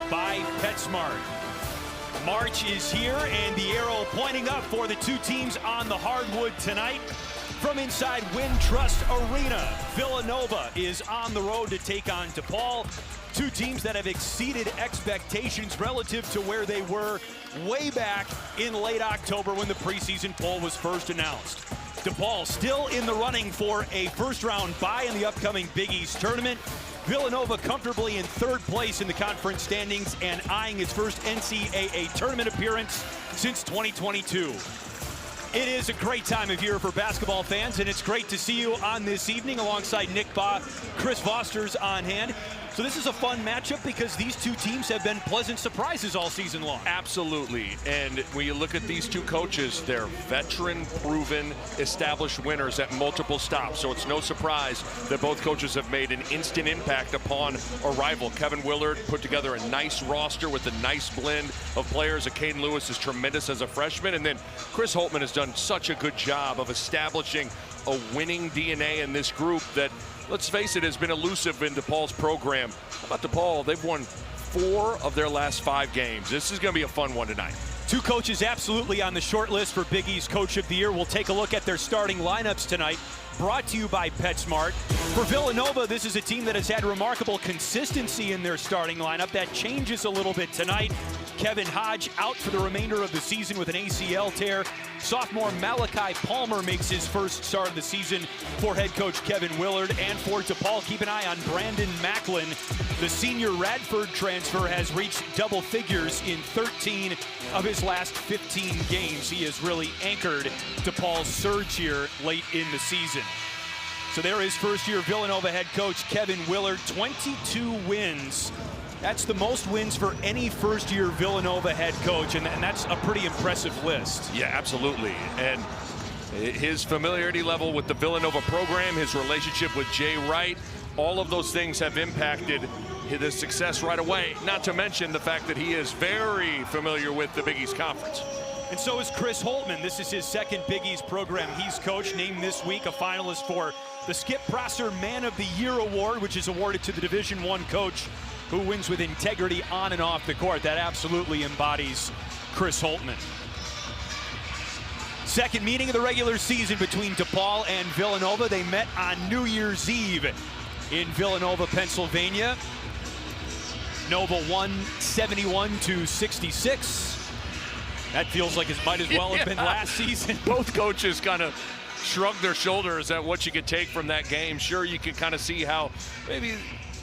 by PetSmart. March is here, and the arrow pointing up for the two teams on the hardwood tonight. From inside Wintrust Arena, Villanova is on the road to take on DePaul. Two teams that have exceeded expectations relative to where they were way back in late October when the preseason poll was first announced. DePaul still in the running for a first-round bye in the upcoming Big East tournament. Villanova comfortably in third place in the conference standings and eyeing its first NCAA tournament appearance since 2022. It is a great time of year for basketball fans, and it's great to see you on this evening alongside Nick Baugh. Chris Foster's on hand. So this is a fun matchup because these two teams have been pleasant surprises all season long. Absolutely, and when you look at these two coaches, they're veteran, proven, established winners at multiple stops. So it's no surprise that both coaches have made an instant impact upon arrival. Kevin Willard put together a nice roster with a nice blend of players. Caden Lewis is tremendous as a freshman, and then Chris Holtmann has done such a good job of establishing a winning DNA in this group that, let's face it, has been elusive in DePaul's program. How about DePaul? They've won 4 of their last 5 games. This is going to be a fun one tonight. Two coaches absolutely on the short list for Big East Coach of the Year. We'll take a look at their starting lineups tonight, brought to you by PetSmart. For Villanova, this is a team that has had remarkable consistency in their starting lineup. That changes a little bit tonight. Kevin Hodge out for the remainder of the season with an ACL tear. Sophomore Malachi Palmer makes his first start of the season for head coach Kevin Willard. And for DePaul, keep an eye on Brandon Macklin. The senior Radford transfer has reached double figures in 13 of his last 15 games. He has really anchored DePaul's surge here late in the season. So there is first-year Villanova head coach Kevin Willard, 22 wins. That's the most wins for any first-year Villanova head coach, and that's a pretty impressive list. Yeah, absolutely. And his familiarity level with the Villanova program, his relationship with Jay Wright, all of those things have impacted his success right away, not to mention the fact that he is very familiar with the Big East Conference. And so is Chris Holtmann. This is his second Big East program he's coached, named this week a finalist for the Skip Prosser Man of the Year Award, which is awarded to the Division I coach who wins with integrity on and off the court. That absolutely embodies Chris Holtmann. Second meeting of the regular season between DePaul and Villanova. They met on New Year's Eve in Villanova, Pennsylvania. Nova won 71-66. That feels like it might as well have been last season. Both coaches kind of shrugged their shoulders at what you could take from that game. Sure, you could kind of see how maybe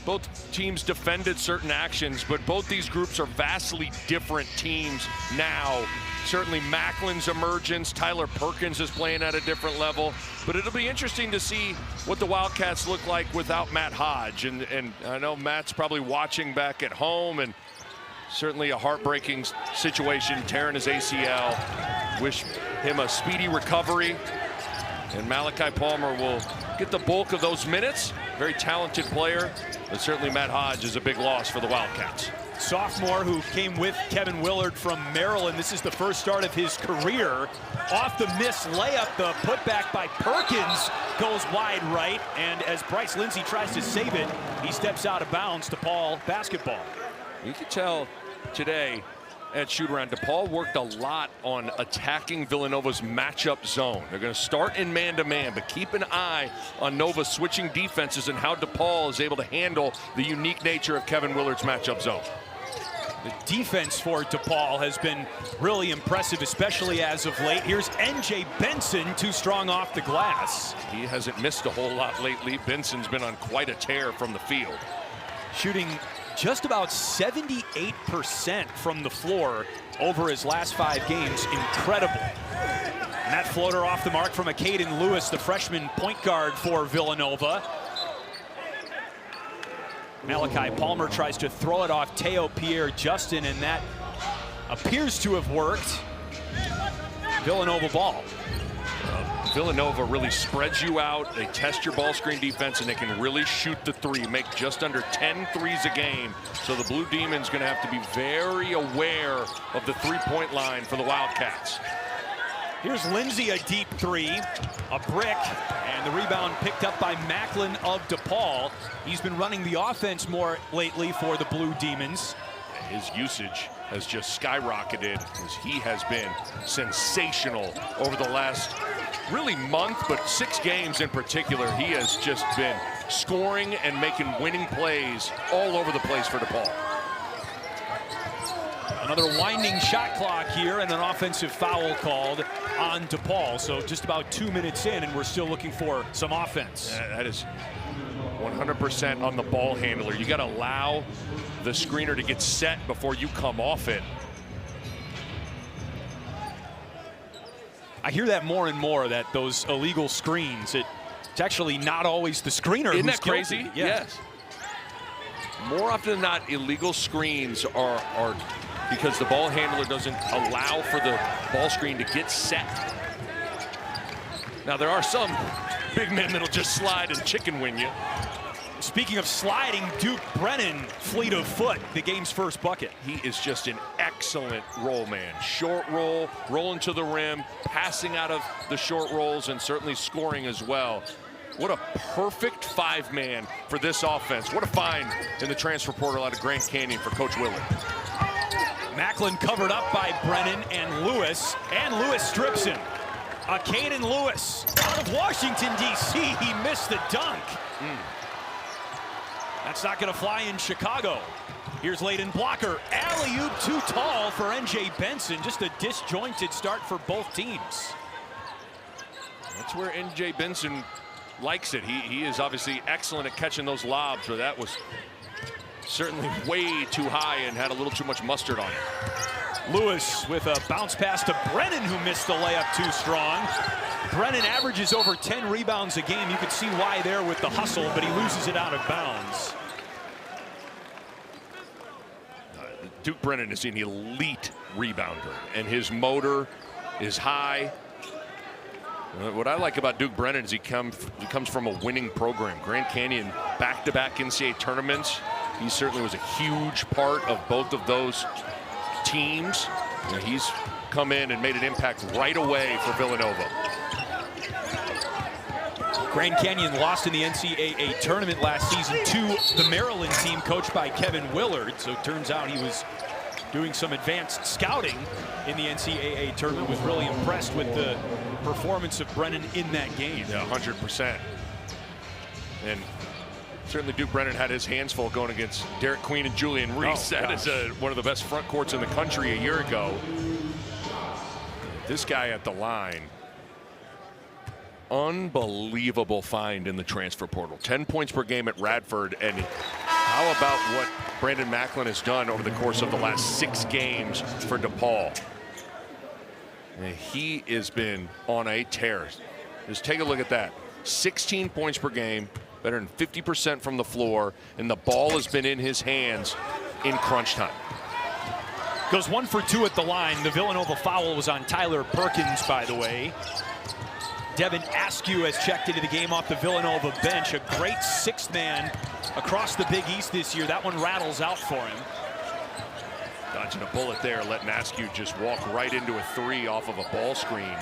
both teams defended certain actions, but both these groups are vastly different teams now. Certainly Macklin's emergence, Tyler Perkins is playing at a different level, but it'll be interesting to see what the Wildcats look like without Matt Hodge. And I know Matt's probably watching back at home, and certainly a heartbreaking situation, tearing his ACL. Wish him a speedy recovery. And Malachi Palmer will get the bulk of those minutes. Very talented player, but certainly Matt Hodge is a big loss for the Wildcats. Sophomore who came with Kevin Willard from Maryland. This is the first start of his career. Off the missed layup, the putback by Perkins goes wide right. And as Bryce Lindsey tries to save it, he steps out of bounds. DePaul basketball. You can tell today at shoot-around, DePaul worked a lot on attacking Villanova's matchup zone. They're going to start in man-to-man, but keep an eye on Nova switching defenses and how DePaul is able to handle the unique nature of Kevin Willard's matchup zone. The defense for DePaul has been really impressive, especially as of late. Here's NJ Benson, too strong off the glass. He hasn't missed a whole lot lately. Benson's been on quite a tear from the field. Shooting just about 78% from the floor over his last 5 games. Incredible. And that floater off the mark from Caden Lewis, the freshman point guard for Villanova. Malachi Palmer tries to throw it off Teo Pierre-Justin, and that appears to have worked. Villanova ball. Villanova really spreads you out. They test your ball screen defense, and they can really shoot the three, make just under 10 threes a game. So the Blue Demons going to have to be very aware of the three-point line for the Wildcats. Here's Lindsey, a deep three, a brick, and the rebound picked up by Macklin of DePaul. He's been running the offense more lately for the Blue Demons. His usage has just skyrocketed as he has been sensational over the last really month, but 6 games in particular. He has just been scoring and making winning plays all over the place for DePaul. Another winding shot clock here and an offensive foul called on DePaul. So just about 2 minutes in, and we're still looking for some offense. That is 100% on the ball handler. You got to allow the screener to get set before you come off it. I hear that more and more, that those illegal screens, it's actually not always the screener. Isn't who's that crazy? Guilty. Yes. More often than not, illegal screens are because the ball handler doesn't allow for the ball screen to get set. Now, there are some big men that'll just slide and chicken wing you. Speaking of sliding, Duke Brennan, fleet of foot, the game's first bucket. He is just an excellent roll man. Short roll, rolling to the rim, passing out of the short rolls, and certainly scoring as well. What a perfect 5-man for this offense. What a find in the transfer portal out of Grand Canyon for Coach Willard. Macklin covered up by Brennan and Lewis strips him. Caden Lewis out of Washington, D.C. He missed the dunk. That's not going to fly in Chicago. Here's Layden Blocker. Alley-oop too tall for N.J. Benson. Just a disjointed start for both teams. That's where N.J. Benson likes it. He is obviously excellent at catching those lobs, but that was certainly way too high and had a little too much mustard on it. Lewis with a bounce pass to Brennan, who missed the layup too strong. Brennan averages over 10 rebounds a game. You can see why there with the hustle, but he loses it out of bounds. Duke Brennan is an elite rebounder, and his motor is high. What I like about Duke Brennan is he comes from a winning program. Grand Canyon, back-to-back NCAA tournaments. He certainly was a huge part of both of those teams. He's come in and made an impact right away for Villanova. Grand Canyon lost in the NCAA tournament last season to the Maryland team coached by Kevin Willard. So it turns out he was doing some advanced scouting in the NCAA tournament. Was really impressed with the performance of Brennan in that game. Yeah, 100%. And certainly Duke Brennan had his hands full going against Derek Queen and Julian Reese. That is one of the best front courts in the country a year ago. This guy at the line, unbelievable find in the transfer portal. 10 points per game at Radford. And how about what Brandon Macklin has done over the course of the last 6 games for DePaul? He has been on a tear. Just take a look at that. 16 points per game, better than 50% from the floor, and the ball has been in his hands in crunch time. Goes 1 for 2 at the line. The Villanova foul was on Tyler Perkins, by the way. Devin Askew has checked into the game off the Villanova bench. A great 6th man across the Big East this year. That one rattles out for him. Dodging a bullet there, letting Askew just walk right into a 3 off of a ball screen.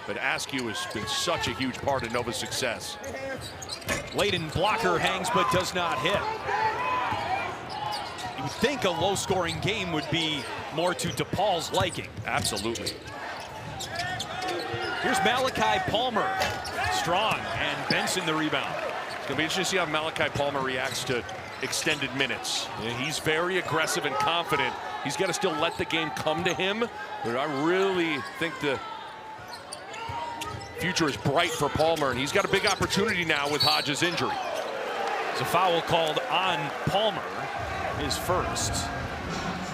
But Askew has been such a huge part of Nova's success. Layden Blocker hangs but does not hit. You would think a low-scoring game would be more to DePaul's liking. Absolutely. Here's Malachi Palmer. Strong, and Benson the rebound. It's going to be interesting to see how Malachi Palmer reacts to extended minutes. He's very aggressive and confident. He's got to still let the game come to him. But I really think the future is bright for Palmer, and he's got a big opportunity now with Hodges' injury. There's a foul called on Palmer, his first.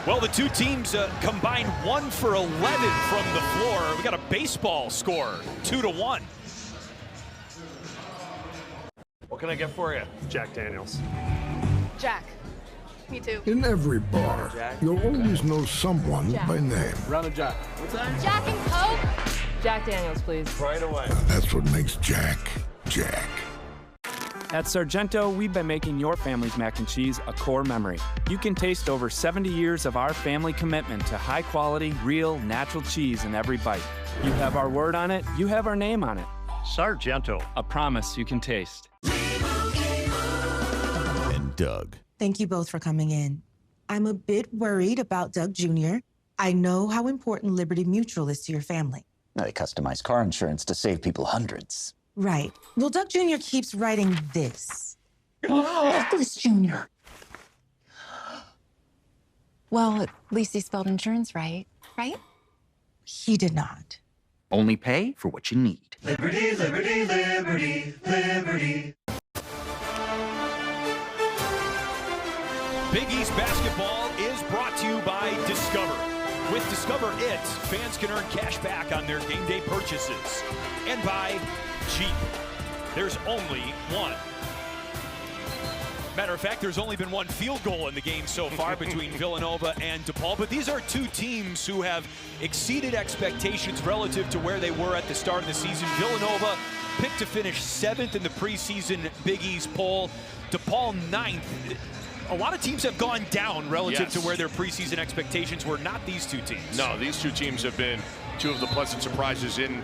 Well, the two teams combined 1 for 11 from the floor. We got a baseball score, 2-1. What can I get for you? Jack Daniels. Jack. Me too. In every bar, you'll always know someone by name. Round of Jack. What's that? Jack and Coke. Jack Daniels, please. Right away. That's what makes Jack, Jack. At Sargento, we've been making your family's mac and cheese a core memory. You can taste over 70 years of our family commitment to high-quality, real, natural cheese in every bite. You have our word on it, you have our name on it. Sargento. A promise you can taste. And Doug. Thank you both for coming in. I'm a bit worried about Doug Jr. I know how important Liberty Mutual is to your family. They customize car insurance to save people hundreds. Right. Well, Doug Jr. keeps writing this. This Junior. Well, at least he spelled insurance right? He did not. Only pay for what you need. Liberty, liberty, liberty, liberty. Big East basketball is brought to you by Discover. With Discover It, fans can earn cash back on their game day purchases. And by Jeep. There's only one. Matter of fact, there's only been one field goal in the game so far between Villanova and DePaul, but these are two teams who have exceeded expectations relative to where they were at the start of the season. Villanova picked to finish 7th in the preseason Big East poll. DePaul 9th. A lot of teams have gone down relative to where their preseason expectations were, not these two teams. No, these two teams have been two of the pleasant surprises in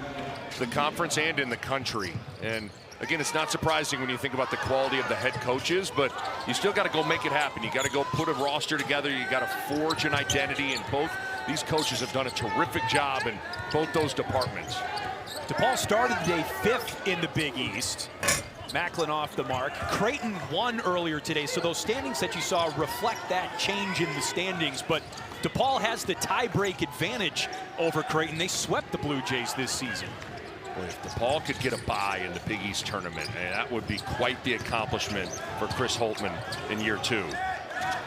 the conference and in the country. And again, it's not surprising when you think about the quality of the head coaches, but you still got to go make it happen. You got to go put a roster together. You got to forge an identity, and both these coaches have done a terrific job in both those departments. DePaul started today 5th in the Big East. Macklin off the mark. Creighton won earlier today, so those standings that you saw reflect that change in the standings, but DePaul has the tie-break advantage over Creighton. They swept the Blue Jays this season. If DePaul could get a bye in the Big East tournament, that would be quite the accomplishment for Chris Holtmann in year 2.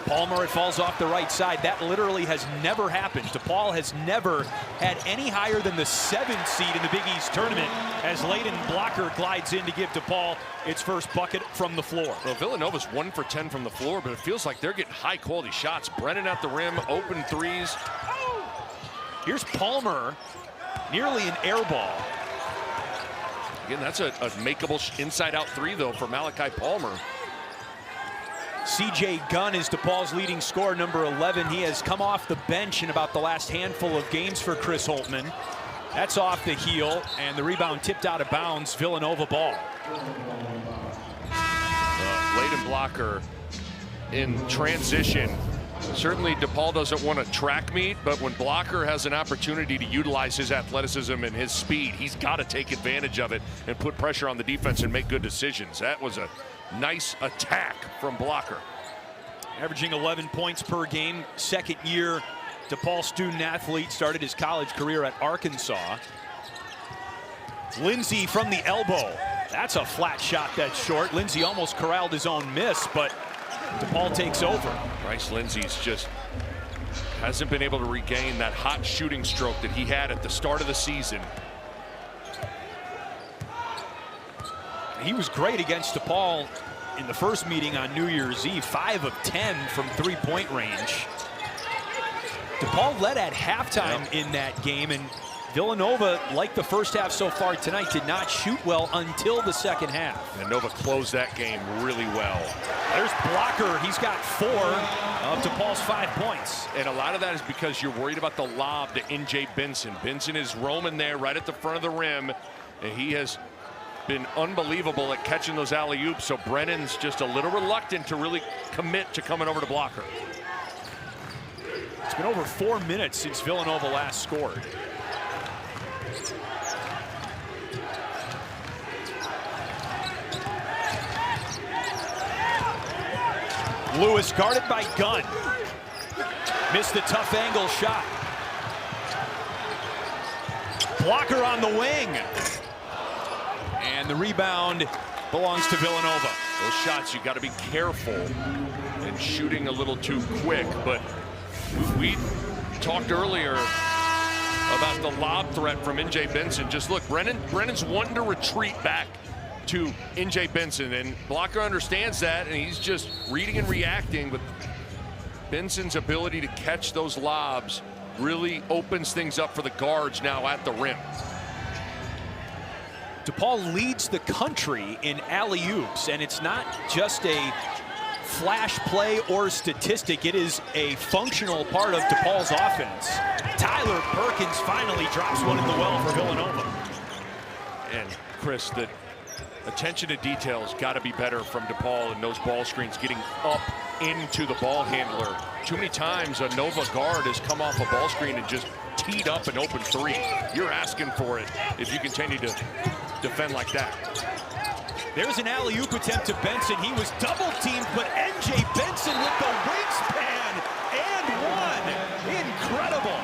Palmer, it falls off the right side. That literally has never happened. DePaul has never had any higher than the 7th seed in the Big East tournament as Layden Blocker glides in to give DePaul its first bucket from the floor. Well, Villanova's 1 for 10 from the floor, but it feels like they're getting high-quality shots. Brennan at the rim, open threes. Here's Palmer, nearly an air ball. Again, that's a makeable inside-out 3, though, for Malachi Palmer. C.J. Gunn is DePaul's leading scorer, number 11. He has come off the bench in about the last handful of games for Chris Holtmann. That's off the heel, and the rebound tipped out of bounds. Villanova ball. Layden Blocker in transition. Certainly DePaul doesn't want a track meet, but when Blocker has an opportunity to utilize his athleticism and his speed, he's got to take advantage of it and put pressure on the defense and make good decisions. That was a nice attack from Blocker. Averaging 11 points per game, second year DePaul student athlete, started his college career at Arkansas. Lindsey from the elbow. That's a flat shot that's short. Lindsey almost corralled his own miss, but DePaul takes over. Bryce Lindsey's just hasn't been able to regain that hot shooting stroke that he had at the start of the season. He was great against DePaul in the first meeting on New Year's Eve, 5 of 10 from three-point range. DePaul led at halftime in that game, and Villanova, like the first half so far tonight, did not shoot well until the second half. And Nova closed that game really well. There's Blocker. He's got 4 of DePaul's 5 points. And a lot of that is because you're worried about the lob to N.J. Benson. Benson is roaming there right at the front of the rim, and he has been unbelievable at catching those alley-oops, so Brennan's just a little reluctant to really commit to coming over to Blocker. It's been over 4 minutes since Villanova last scored. Lewis guarded by Gunn. Missed the tough angle shot. Blocker on the wing. And the rebound belongs to Villanova. Those shots, you got to be careful and shooting a little too quick, but we talked earlier about the lob threat from N.J. Benson. Just look, Brennan's wanting to retreat back to N.J. Benson, and Blocker understands that, and he's just reading and reacting, but Benson's ability to catch those lobs really opens things up for the guards now at the rim. DePaul leads the country in alley-oops, and it's not just a flash play or statistic. It is a functional part of DePaul's offense. Tyler Perkins finally drops one in the well for Villanova. And Chris, the attention to details got to be better from DePaul in those ball screens, getting up into the ball handler. Too many times a Nova guard has come off a ball screen and just teed up an open three. You're asking for it if you continue to defend like that. There's an alley-oop attempt to Benson. He was double-teamed, but NJ Benson with the wingspan and one. Incredible.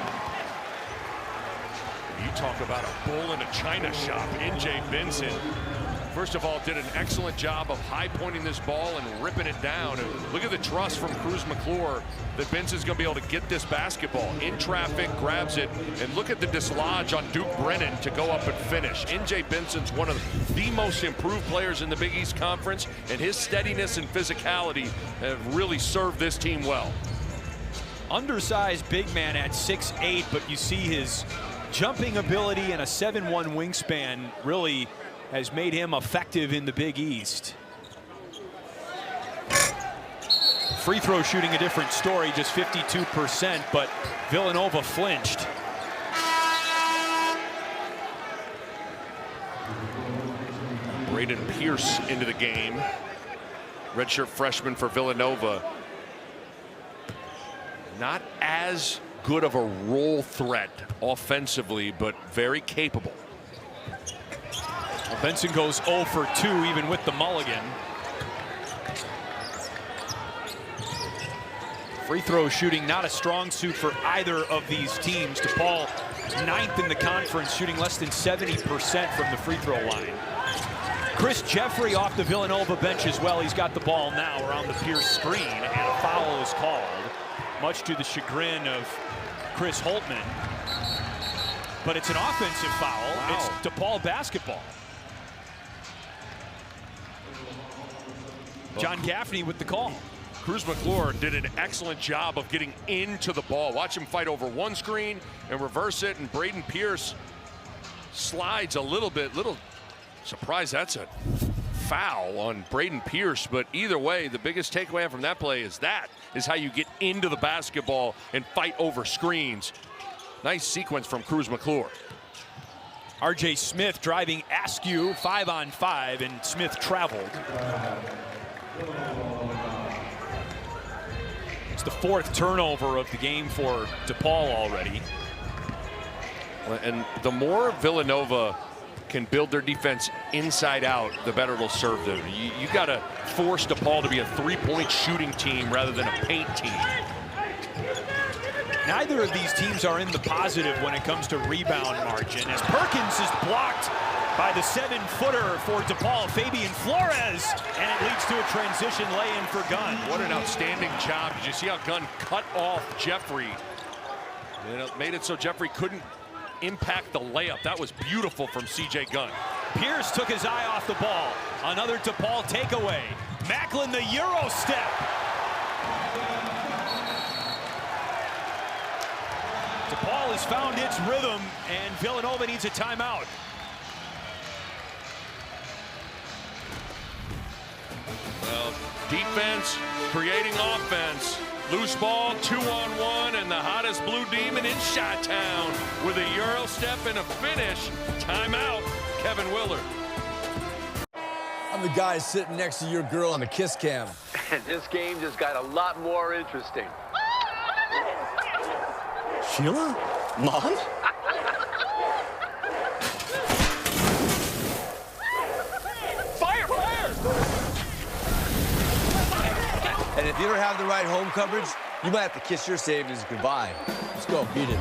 You talk about a bull in a china shop. NJ Benson, first of all, did an excellent job of high-pointing this ball and ripping it down. And look at the trust from Cruz McClure that Benson's going to be able to get this basketball in traffic, grabs it, and look at the dislodge on Duke Brennan to go up and finish. NJ Benson's one of the most improved players in the Big East Conference, and his steadiness and physicality have really served this team well. Undersized big man at 6'8", but you see his jumping ability and a 7'1" wingspan really has made him effective in the Big East. Free throw shooting a different story, just 52%, but Villanova flinched. Braden Pierce into the game. Redshirt freshman for Villanova. Not as good of a role threat offensively, but very capable. Well, Benson goes 0 for 2 even with the mulligan. Free throw shooting not a strong suit for either of these teams. DePaul 9th in the conference, shooting less than 70% from the free throw line. Chris Jeffrey off the Villanova bench as well. He's got the ball now around the Pierce screen, and a foul is called, much to the chagrin of Chris Holtman. But it's an offensive foul. Wow. It's DePaul basketball. John Gaffney with the call. Cruz McClure did an excellent job of getting into the ball. Watch him fight over one screen and reverse it, and Braden Pierce slides a little bit. Little surprise that's a foul on Braden Pierce, but either way, the biggest takeaway from that play is how you get into the basketball and fight over screens. Nice sequence from Cruz McClure. RJ Smith driving Askew 5-on-5, and Smith traveled. It's the 4th turnover of the game for DePaul already. And the more Villanova can build their defense inside out, the better it'll serve them. You got to force DePaul to be a three-point shooting team rather than a paint team. Neither of these teams are in the positive when it comes to rebound margin, as Perkins is blocked by the 7-footer for DePaul, Fabian Flores, and it leads to a transition lay-in for Gunn. What an outstanding job. Did you see how Gunn cut off Jeffrey? And it made it so Jeffrey couldn't impact the layup. That was beautiful from CJ Gunn. Pierce took his eye off the ball. Another DePaul takeaway. Macklin the Euro step. DePaul has found its rhythm, and Villanova needs a timeout. Well, defense creating offense. Loose ball, 2-on-1, and the hottest blue demon in Chi-Town with a Euro step and a finish. Timeout, Kevin Willard. I'm the guy sitting next to your girl on the kiss cam. And this game just got a lot more interesting. Sheila? Mom? Fire! And if you don't have the right home coverage, you might have to kiss your savings goodbye. Let's go, beat it.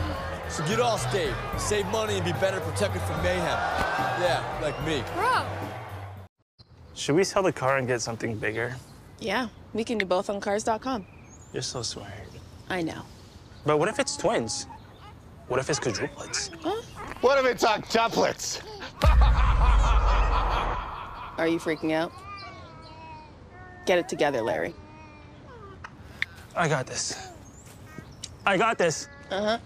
So get Allstate, save money, and be better protected from mayhem. Yeah, like me. Bro. Should we sell the car and get something bigger? Yeah, we can do both on cars.com. You're so smart. I know. But what if it's twins? What if it's quadruplets? Huh? What if it's octuplets? Are you freaking out? Get it together, Larry. I got this. I got this. Uh-huh.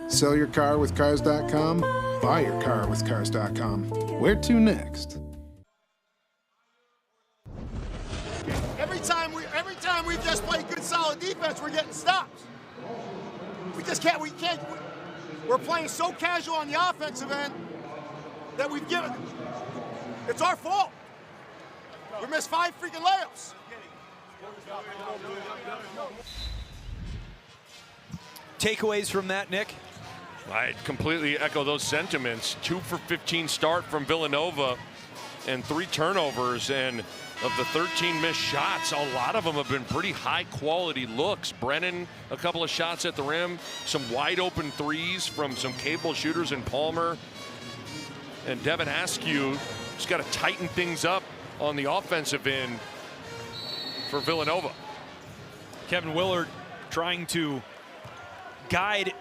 Sell your car with cars.com. Buy your car with cars.com. Where to next? Every time we just play good, solid defense, we're getting stops. We're playing so casual on the offensive end that we've given. It's our fault. We missed 5 freaking layups. Takeaways from that, Nick? I completely echo those sentiments. 2 for 15 start from Villanova and 3 turnovers. And of the 13 missed shots, a lot of them have been pretty high quality looks. Brennan, a couple of shots at the rim, some wide open threes from some capable shooters in Palmer. And Devin Askew just got to tighten things up on the offensive end for Villanova. Kevin Willard trying to guide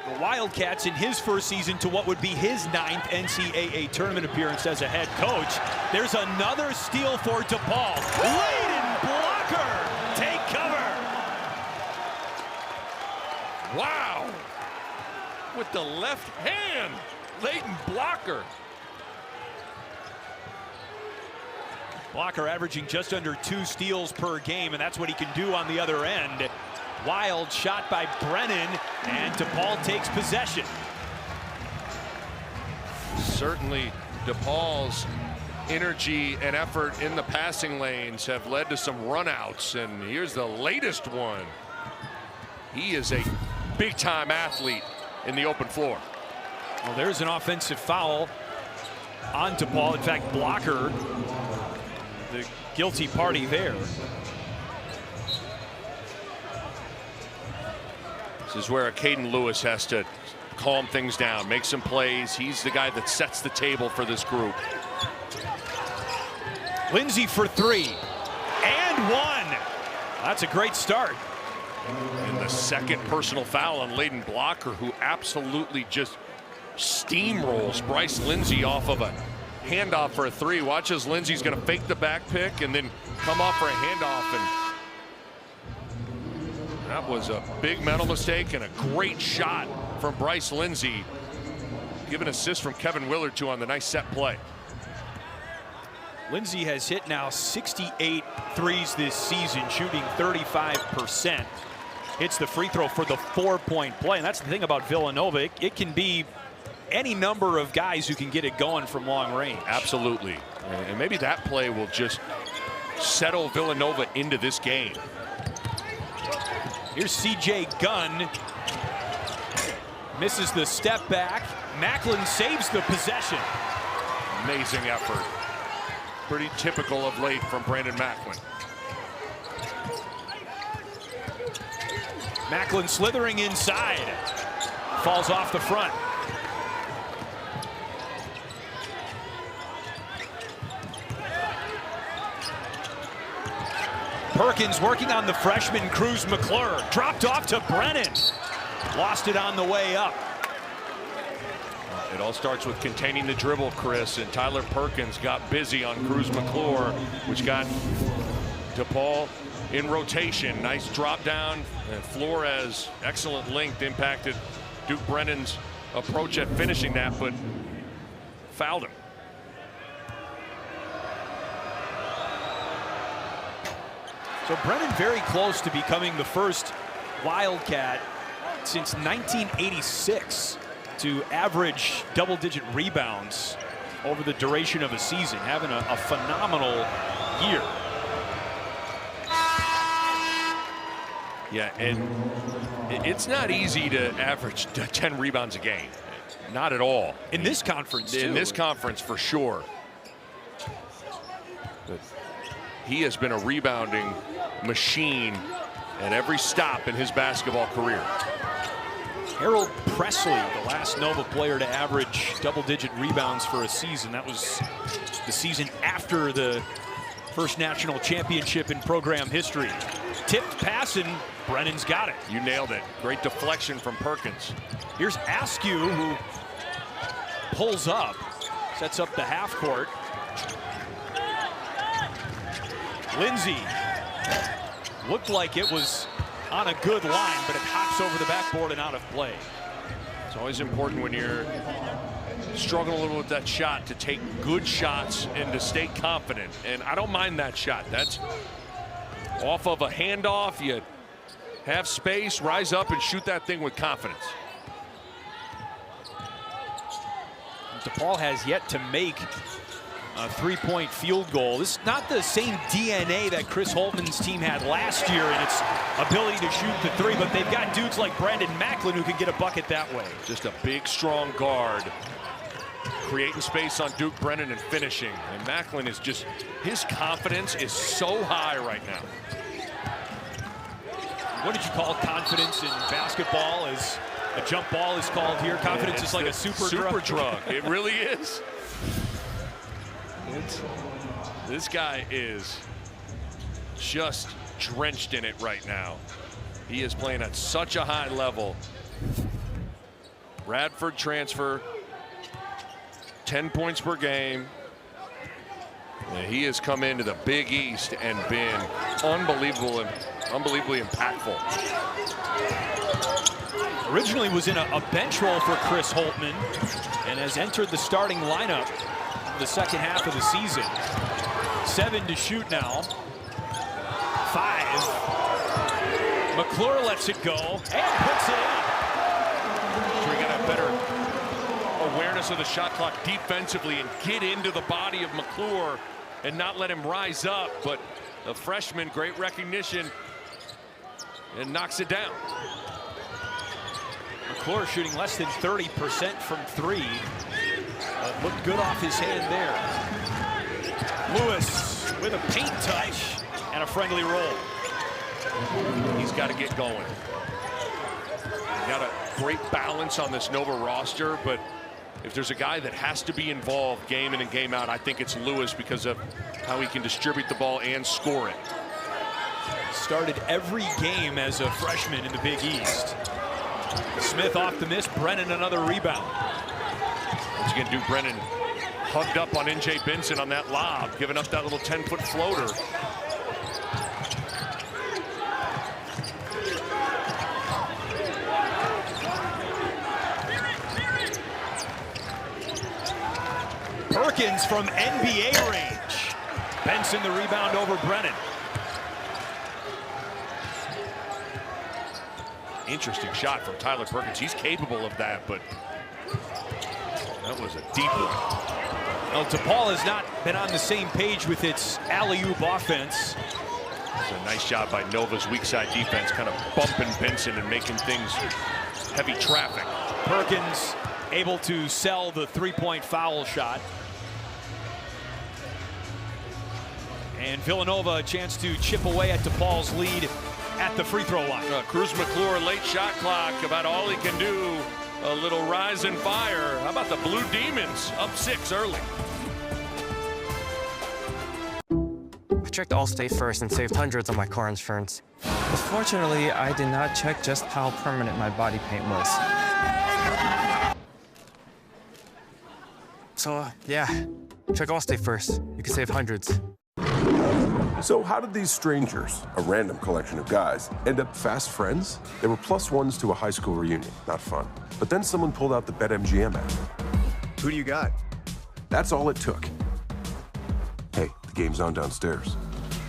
the Wildcats in his first season to what would be his 9th NCAA tournament appearance as a head coach. There's another steal for DePaul. Layden Blocker, take cover. Wow. With the left hand, Layden Blocker. Blocker averaging just under 2 steals per game, and that's what he can do on the other end. Wild shot by Brennan, and DePaul takes possession. Certainly DePaul's energy and effort in the passing lanes have led to some runouts, and here's the latest one. He is a big-time athlete in the open floor. Well, there's an offensive foul on DePaul. In fact, Blocker, the guilty party there. This is where Caden Lewis has to calm things down, make some plays. He's the guy that sets the table for this group. Lindsay for 3 and 1. That's a great start. And the second personal foul on Layden Blocker, who absolutely just steamrolls Bryce Lindsay off of a handoff for a 3. Watch as Lindsay's going to fake the back pick and then come off for a handoff, and that was a big mental mistake and a great shot from Bryce Lindsay. Give an assist from Kevin Willard too on the nice set play. Lindsay has hit now 68 threes this season, shooting 35%. Hits the free throw for the 4-point play, and that's the thing about Villanova. It can be any number of guys who can get it going from long range. Absolutely, and maybe that play will just settle Villanova into this game. Here's C.J. Gunn. Misses the step back. Macklin saves the possession. Amazing effort. Pretty typical of late from Brandon Macklin. Macklin slithering inside. Falls off the front. Perkins working on the freshman Cruz McClure. Dropped off to Brennan. Lost it on the way up. It all starts with containing the dribble, Chris, and Tyler Perkins got busy on Cruz McClure, which got DePaul in rotation. Nice drop down, and Flores, excellent length, impacted Duke Brennan's approach at finishing that, but fouled him. So Brennan very close to becoming the first Wildcat since 1986 to average double-digit rebounds over the duration of a season, having a phenomenal year. Yeah, and it's not easy to average 10 rebounds a game. Not at all. In this conference, too. In this conference, for sure. But he has been a rebounding machine at every stop in his basketball career. Harold Presley, the last Nova player to average double-digit rebounds for a season. That was the season after the first national championship in program history. Tipped pass, and Brennan's got it. You nailed it. Great deflection from Perkins. Here's Askew, who pulls up, sets up the half court. Lindsay looked like it was on a good line, but it hops over the backboard and out of play. It's always important when you're struggling a little with that shot to take good shots and to stay confident. And I don't mind that shot. That's off of a handoff. You have space, rise up and shoot that thing with confidence. DePaul has yet to make a three-point field goal. This is not the same DNA that Chris Holtman's team had last year in its ability to shoot the three, but they've got dudes like Brandon Macklin who can get a bucket that way. Just a big, strong guard, creating space on Duke Brennan and finishing. And Macklin is just, his confidence is so high right now. What did you call confidence in basketball? As a jump ball is called here. Confidence is like a super drug. It really is. This guy is just drenched in it right now. He is playing at such a high level. Radford transfer, 10 points per game. And he has come into the Big East and been unbelievably impactful. Originally was in a bench role for Chris Holtman and has entered the starting lineup for the second half of the season. 7 to shoot now. 5. McClure lets it go and puts it in. So we got a better awareness of the shot clock defensively and get into the body of McClure and not let him rise up. But the freshman, great recognition, and knocks it down. McClure shooting less than 30% from 3. Looked good off his hand there. Lewis with a paint touch and a friendly roll. He's got to get going. Got a great balance on this Nova roster, but if there's a guy that has to be involved game in and game out, I think it's Lewis because of how he can distribute the ball and score it. Started every game as a freshman in the Big East. Smith off the miss. Brennan another rebound. Once again, Duke Brennan hugged up on NJ Benson on that lob, giving up that little 10-foot floater. Perkins from NBA range. Benson the rebound over Brennan. Interesting shot from Tyler Perkins. He's capable of that, but that was a deep one. Well, DePaul has not been on the same page with its alley-oop offense. It's a nice job by Nova's weak side defense, kind of bumping Benson and making things heavy traffic. Perkins able to sell the three-point foul shot. And Villanova a chance to chip away at DePaul's lead at the free throw line. Cruz McClure, late shot clock, about all he can do. A little rise and fire. How about the Blue Demons? Up 6 early. I checked Allstate first and saved hundreds on my car insurance. Unfortunately, I did not check just how permanent my body paint was. So, yeah, check Allstate first. You can save hundreds. So how did these strangers, a random collection of guys, end up fast friends? They were +1s to a high school reunion. Not fun. But then someone pulled out the BetMGM app. Who do you got? That's all it took. Hey, the game's on downstairs.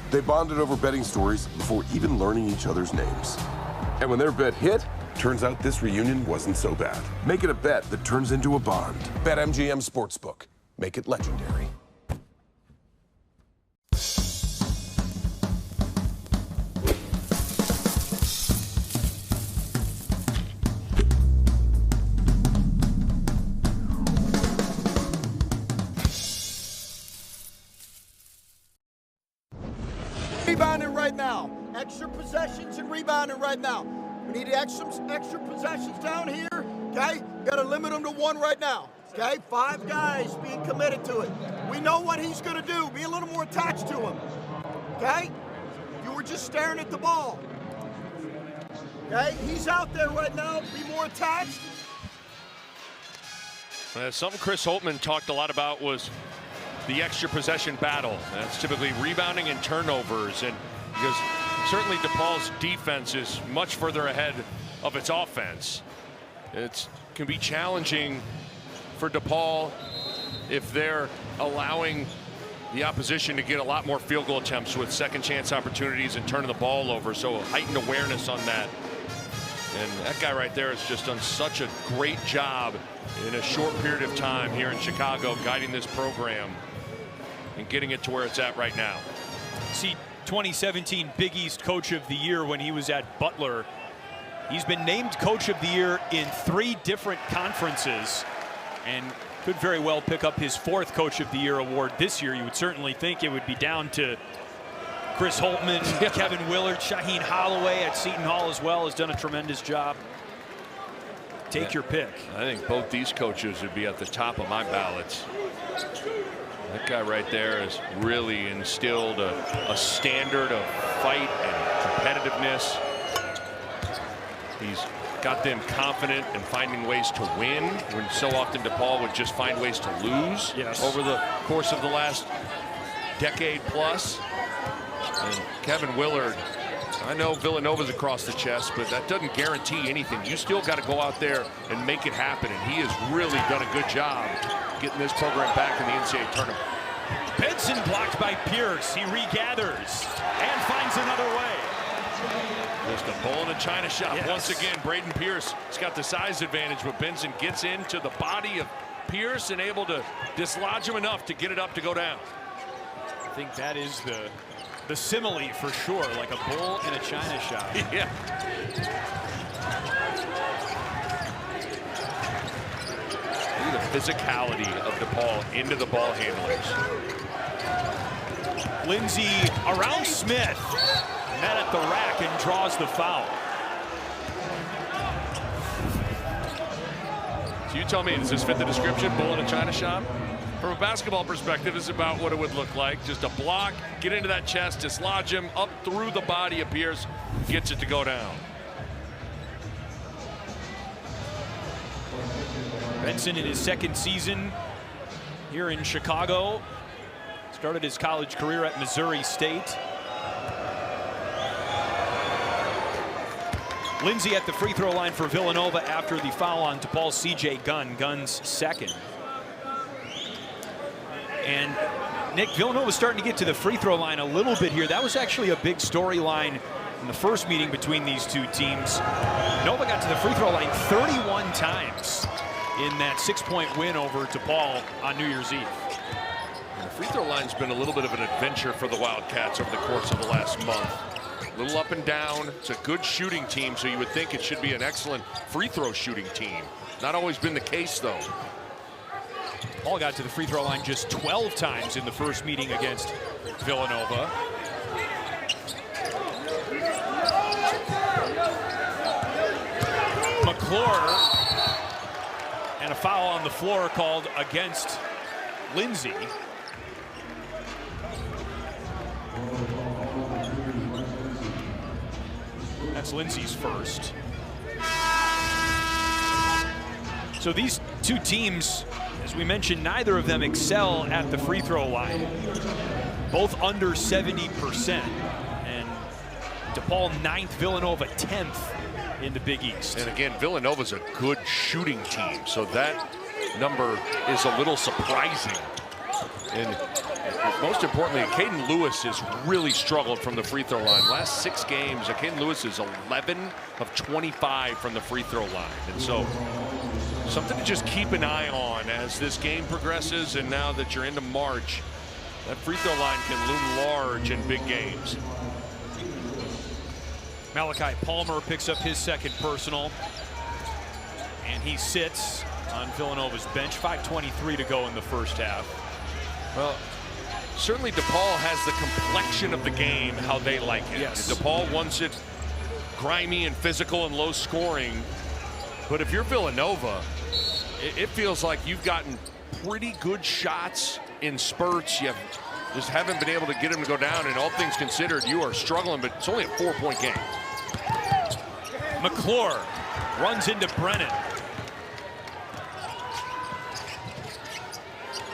They bonded over betting stories before even learning each other's names. And when their bet hit, turns out this reunion wasn't so bad. Make it a bet that turns into a bond. BetMGM Sportsbook. Make it legendary. Rebounding right now. Extra possessions and rebounding right now. We need extra possessions down here, okay? Got to limit them to 1 right now, okay? 5 guys being committed to it. We know what he's going to do. Be a little more attached to him, okay? You were just staring at the ball, okay? He's out there right now. Be more attached. Something Chris Holtman talked a lot about was the extra possession battle. That's typically rebounding and turnovers, and because certainly DePaul's defense is much further ahead of its offense. It can be challenging for DePaul if they're allowing the opposition to get a lot more field goal attempts with second chance opportunities and turning the ball over. So heightened awareness on that. And that guy right there has just done such a great job in a short period of time here in Chicago guiding this program. and getting it to where it's at right now. See, 2017 Big East Coach of the Year when he was at Butler. He's been named Coach of the Year in 3 different conferences and could very well pick up his 4th Coach of the Year award this year. You would certainly think it would be down to Chris Holtman, Kevin Willard, Shaheen Holloway at Seton Hall as well has done a tremendous job. Take your pick. I think both these coaches would be at the top of my ballots. That guy right there has really instilled a standard of fight and competitiveness. He's got them confident and finding ways to win when so often DePaul would just find ways to lose over the course of the last decade plus. And Kevin Willard, I know Villanova's across the chest, but that doesn't guarantee anything. You still got to go out there and make it happen, and he has really done a good job getting this program back in the NCAA tournament. Benson blocked by Pierce. He regathers and finds another way. Just a bull in a china shop. Once again, Braden Pierce has got the size advantage, but Benson gets into the body of Pierce and able to dislodge him enough to get it up to go down. I think that is the simile for sure, like a bull in a china shop. Yeah. Look at the physicality of DePaul into the ball handlers. Lindsay around Smith. Met at the rack and draws the foul. So you tell me, does this fit the description, bull in a china shop? From a basketball perspective, this is about what it would look like. Just a block, get into that chest, dislodge him, up through the body of Pierce, gets it to go down. Benson in his 2nd season here in Chicago. Started his college career at Missouri State. Lindsay at the free throw line for Villanova after the foul on DePaul's C.J. Gunn. Gunn's 2nd. And Nick, Villanova's starting to get to the free throw line a little bit here. That was actually a big storyline in the first meeting between these two teams. Nova got to the free throw line 31 times in that 6-point win over DePaul on New Year's Eve. And the free throw line's been a little bit of an adventure for the Wildcats over the course of the last month. A little up and down. It's a good shooting team, so you would think it should be an excellent free throw shooting team. Not always been the case, though. Paul got to the free throw line just 12 times in the first meeting against Villanova. McClure, and a foul on the floor called against Lindsay. That's Lindsay's first. So these two teams, as we mentioned, neither of them excel at the free throw line. Both under 70%. And DePaul 9th, Villanova 10th in the Big East. And again, Villanova's a good shooting team, so that number is a little surprising. And most importantly, Caden Lewis has really struggled from the free throw line. Last 6 games, Caden Lewis is 11 of 25 from the free throw line. And so something to just keep an eye on as this game progresses, and now that you're into March, that free throw line can loom large in big games. Malachi Palmer picks up his 2nd personal, and he sits on Villanova's bench. 5:23 to go in the first half. Well, certainly DePaul has the complexion of the game how they like it. Yes. DePaul wants it grimy and physical and low scoring. But if you're Villanova, it feels like you've gotten pretty good shots in spurts. You just haven't been able to get them to go down, and all things considered, you are struggling, but it's only a 4-point game. McClure runs into Brennan.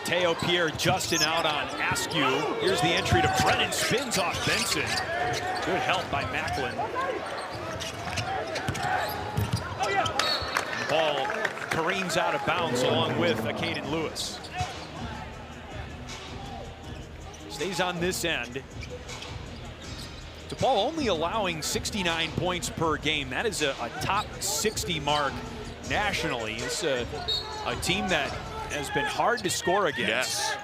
Teo Pierre Justin out on Askew. Here's the entry to Brennan, spins off Benson. Good help by Macklin. The ball careens out of bounds along with Caden Lewis. Stays on this end. DePaul only allowing 69 points per game. That is a top 60 mark nationally. It's a team that has been hard to score against. Yes.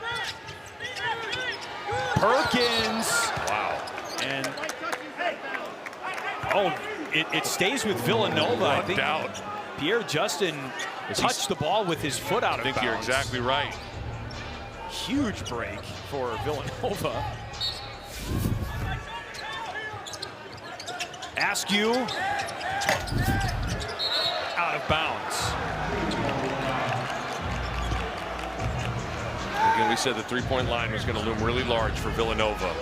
Perkins. Wow. And, it stays with Villanova. I think Pierre Justin touched the ball with his foot out of bounds. I think you're exactly right. Huge break for Villanova. Askew out of bounds. Again, we said the three-point line was going to loom really large for Villanova.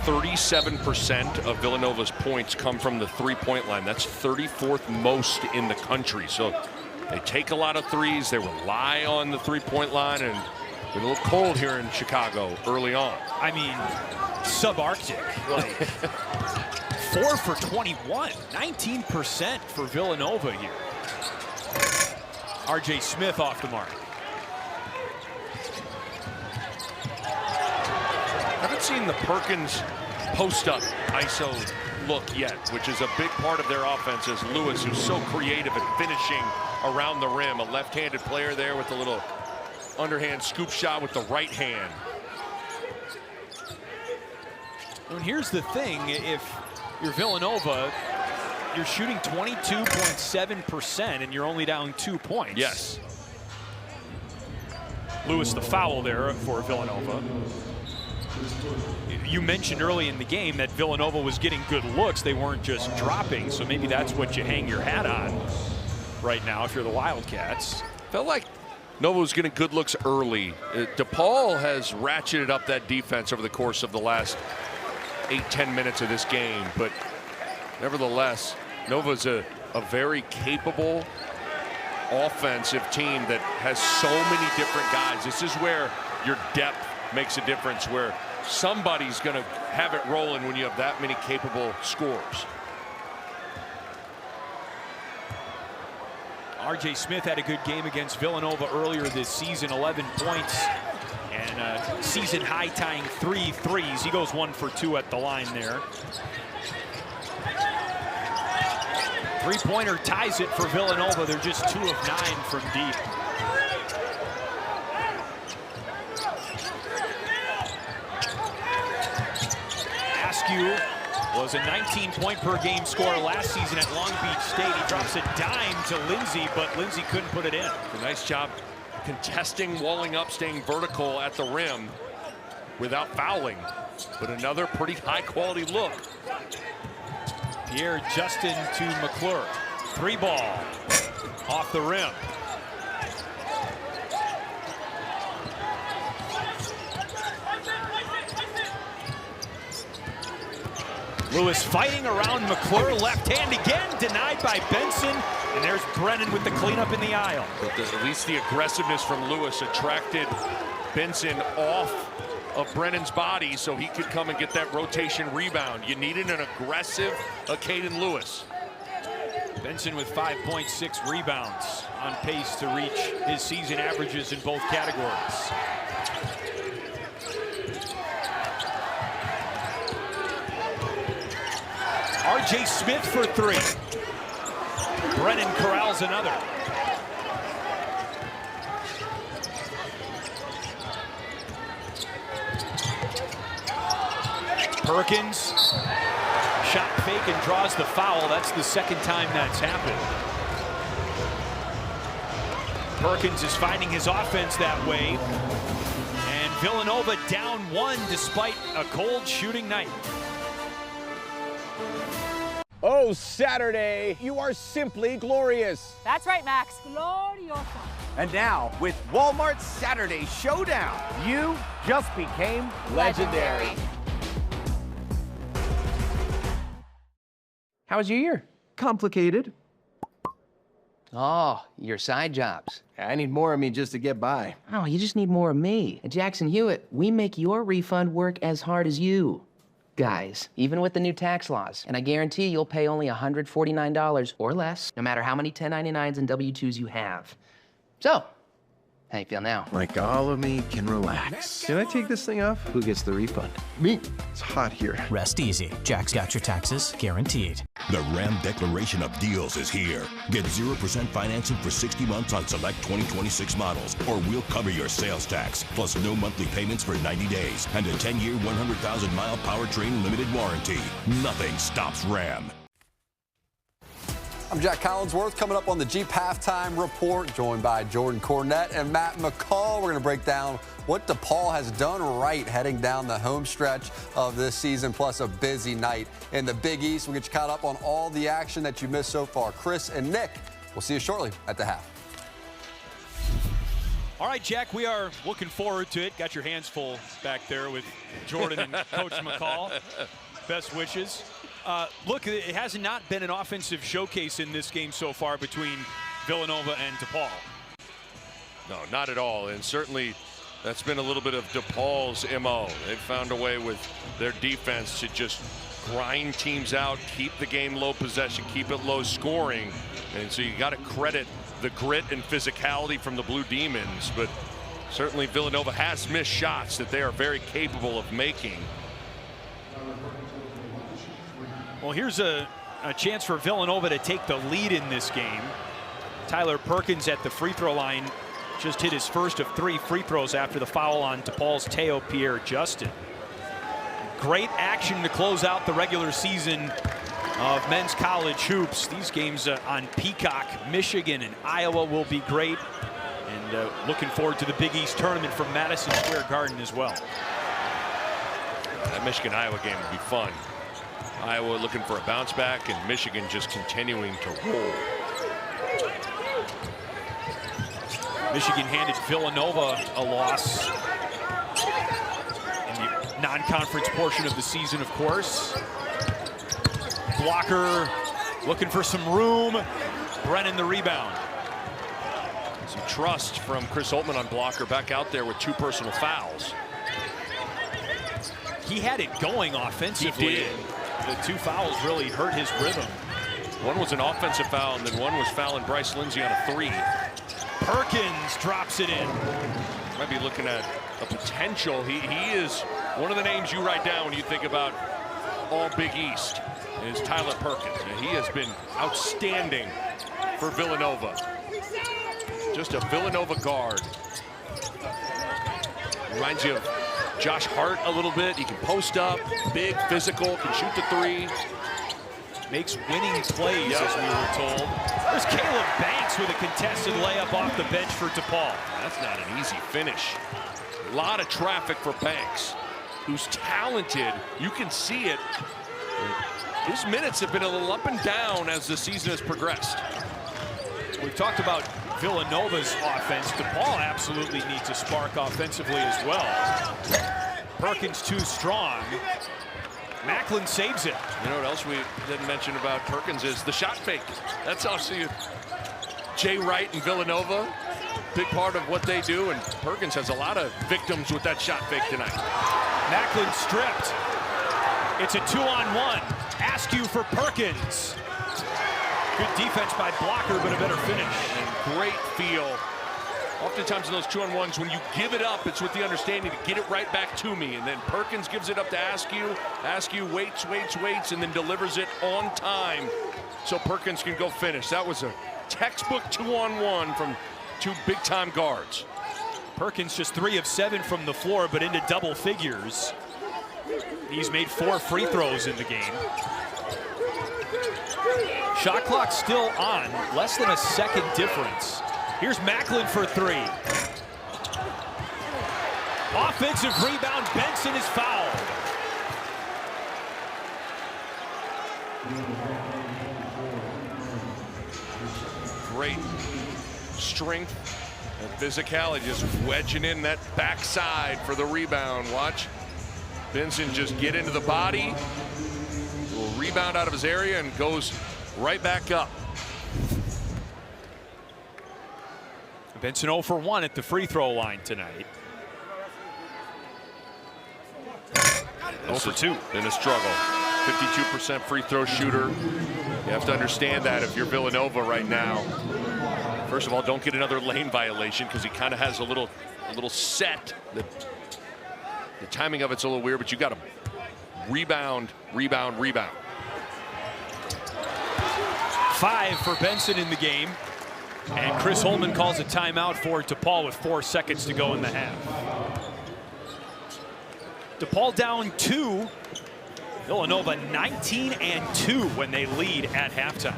37% of Villanova's points come from the three-point line. That's 34th most in the country. So they take a lot of threes. They rely on the three-point line, and it's a little cold here in Chicago early on. I mean, subarctic. Like 4 for 21, 19% for Villanova here. R.J. Smith off the mark. I haven't seen the Perkins post-up ISO look yet, which is a big part of their offense, as Lewis, who's so creative at finishing around the rim. A left-handed player there with a little underhand scoop shot with the right hand. And here's the thing, if you're Villanova, you're shooting 22.7% and you're only down 2 points. Yes. Lewis the foul there for Villanova. You mentioned early in the game that Villanova was getting good looks. They weren't just dropping, so maybe that's what you hang your hat on right now if you're the Wildcats. Felt like Nova was getting good looks early. DePaul has ratcheted up that defense over the course of the last 8-10 minutes of this game, but nevertheless, Nova's a very capable offensive team that has so many different guys. This is where your depth makes a difference, where somebody's going to have it rolling when you have that many capable scorers. R.J. Smith had a good game against Villanova earlier this season, 11 points and a season high tying 3 threes. He goes 1 for 2 at the line there. Three-pointer ties it for Villanova. They're just 2 of 9 from deep. Askew was a 19-point-per-game scorer last season at Long Beach State. He drops a dime to Lindsey, but Lindsey couldn't put it in. A nice job contesting, walling up, staying vertical at the rim without fouling. But another pretty high-quality look. Pierre Justin to McClure. 3-ball off the rim. Lewis fighting around McClure, left hand again, denied by Benson, and there's Brennan with the cleanup in the aisle. But at least the aggressiveness from Lewis attracted Benson off of Brennan's body so he could come and get that rotation rebound. You needed an aggressive Caden Lewis. Benson with 5.6 rebounds, on pace to reach his season averages in both categories. R.J. Smith for 3. Brennan corrals another. Perkins, shot fake and draws the foul. That's the second time that's happened. Perkins is finding his offense that way. And Villanova down 1 despite a cold shooting night. Oh, Saturday, you are simply glorious. That's right, Max. Glorioso. And now, with Walmart's Saturday Showdown, you just became legendary. How was your year? Complicated. Oh, your side jobs. I need more of me just to get by. Oh, you just need more of me. At Jackson Hewitt, we make your refund work as hard as you. Guys, even with the new tax laws, and I guarantee you'll pay only $149 or less, no matter how many 1099s and W-2s you have. So, How you feel now? Like all of me can relax. Can I take this thing off? Who gets the refund? Me. It's hot here. Rest easy. Jack's got your taxes guaranteed. The Ram Declaration of Deals is here. Get 0% financing for 60 months on select 2026 models, or we'll cover your sales tax, plus no monthly payments for 90 days, and a 10-year, 100,000-mile powertrain limited warranty. Nothing stops Ram. I'm Jack Collinsworth, coming up on the Jeep Halftime Report, joined by Jordan Cornette and Matt McCall. We're going to break down what DePaul has done right heading down the home stretch of this season, plus a busy night in the Big East. We'll get you caught up on all the action that you missed so far. Chris and Nick, we'll see you shortly at the half. All right, Jack, we are looking forward to it. Got your hands full back there with Jordan and Coach McCall. Best wishes. Look, it has not been an offensive showcase in this game so far between Villanova and DePaul. No, not at all. And certainly that's been a little bit of DePaul's MO. They've found a way with their defense to just grind teams out, keep the game low possession, keep it low scoring. And so you got to credit the grit and physicality from the Blue Demons. But certainly Villanova has missed shots that they are very capable of making. Well, here's a chance for Villanova to take the lead in this game. Tyler Perkins at the free throw line just hit his first of 3 free throws after the foul on DePaul's Teo Pierre-Justin. Great action to close out the regular season of men's college hoops. These games on Peacock, Michigan and Iowa will be great. And looking forward to the Big East tournament from Madison Square Garden as well. That Michigan-Iowa game will be fun. Iowa looking for a bounce back, and Michigan just continuing to roll. Michigan handed Villanova a loss in the non-conference portion of the season, of course. Blocker looking for some room. Brennan the rebound. Some trust from Chris Holtman on Blocker, back out there with 2 personal fouls. He had it going offensively. He did. The 2 fouls really hurt his rhythm. One was an offensive foul, and then one was fouling Bryce Lindsey on a 3. Perkins drops it in. Might be looking at a potential. He is one of the names you write down when you think about all Big East is Tyler Perkins. And he has been outstanding for Villanova. Just a Villanova guard. Reminds you of Josh Hart a little bit. He can post up, big, physical, can shoot the 3. Makes winning plays, as we were told. There's Caleb Banks with a contested layup off the bench for DePaul. That's not an easy finish. A lot of traffic for Banks, who's talented. You can see it. His minutes have been a little up and down as the season has progressed. We've talked about Villanova's offense. DePaul absolutely needs a spark offensively as well. Perkins too strong. Macklin saves it. You know what else we didn't mention about Perkins is the shot fake. That's also Jay Wright and Villanova. Big part of what they do, and Perkins has a lot of victims with that shot fake tonight. Macklin stripped. It's a 2-on-1. Askew for Perkins. Good defense by Blocker, but a better finish. And great feel. Oftentimes in those 2-on-1s, when you give it up, it's with the understanding to get it right back to me. And then Perkins gives it up to Askew. Askew waits, and then delivers it on time so Perkins can go finish. That was a textbook 2-on-1 from 2 big-time guards. Perkins just 3 of 7 from the floor, but into double figures. He's made 4 free throws in the game. Shot clock still on, less than a second difference. Here's Macklin for 3. Offensive rebound, Benson is fouled. Great strength and physicality, just wedging in that backside for the rebound. Watch Benson just get into the body, will rebound out of his area and goes right back up. Benson 0 for 1 at the free throw line tonight. 0 for 2. In a struggle. 52% free throw shooter. You have to understand that if you're Villanova right now. First of all, don't get another lane violation because he kind of has a little set. The timing of it's a little weird, but you got to rebound. 5 for Benson in the game. And Chris Holman calls a timeout for DePaul with 4 seconds to go in the half. DePaul down 2. Villanova 19-2 when they lead at halftime.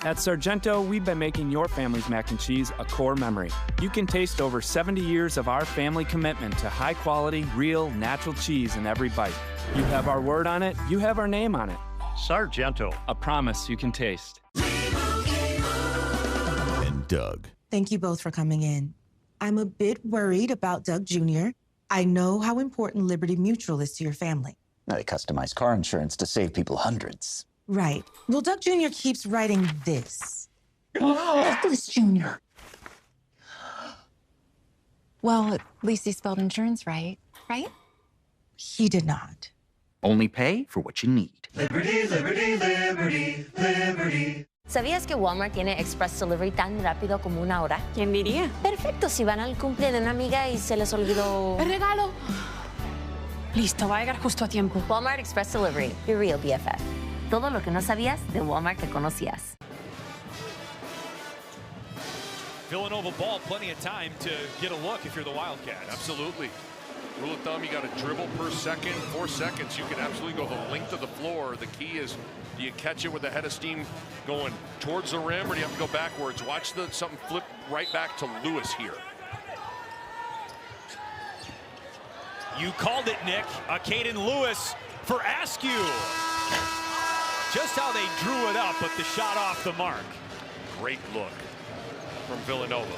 At Sargento, we've been making your family's mac and cheese a core memory. You can taste over 70 years of our family commitment to high-quality, real, natural cheese in every bite. You have our word on it, you have our name on it. Sargento, a promise you can taste. And Doug. Thank you both for coming in. I'm a bit worried about Doug Jr. I know how important Liberty Mutual is to your family. They customize car insurance to save people hundreds. Right. Well, Doug Jr. keeps writing this. Douglas Jr. Well, at least he spelled insurance right, right? He did not. Only pay for what you need. Liberty, liberty, liberty, liberty. ¿Sabías que Walmart tiene Express Delivery tan rápido como 1 hora? ¿Quién diría? Perfecto si van al cumple de una amiga y se les olvidó... ¡El regalo! Listo, va a llegar justo a tiempo. Walmart Express Delivery, your real BFF. Todo lo que no sabías de Walmart que conocías. Villanova ball, plenty of time to get a look if you're the Wildcat. Absolutely. Rule of thumb, you got to dribble per second. 4 seconds, you can absolutely go the length of the floor. The key is, do you catch it with a head of steam going towards the rim, or do you have to go backwards? Watch something flip right back to Lewis here. You called it, Nick. Caden Lewis for Askew. Just how they drew it up, but the shot off the mark. Great look from Villanova.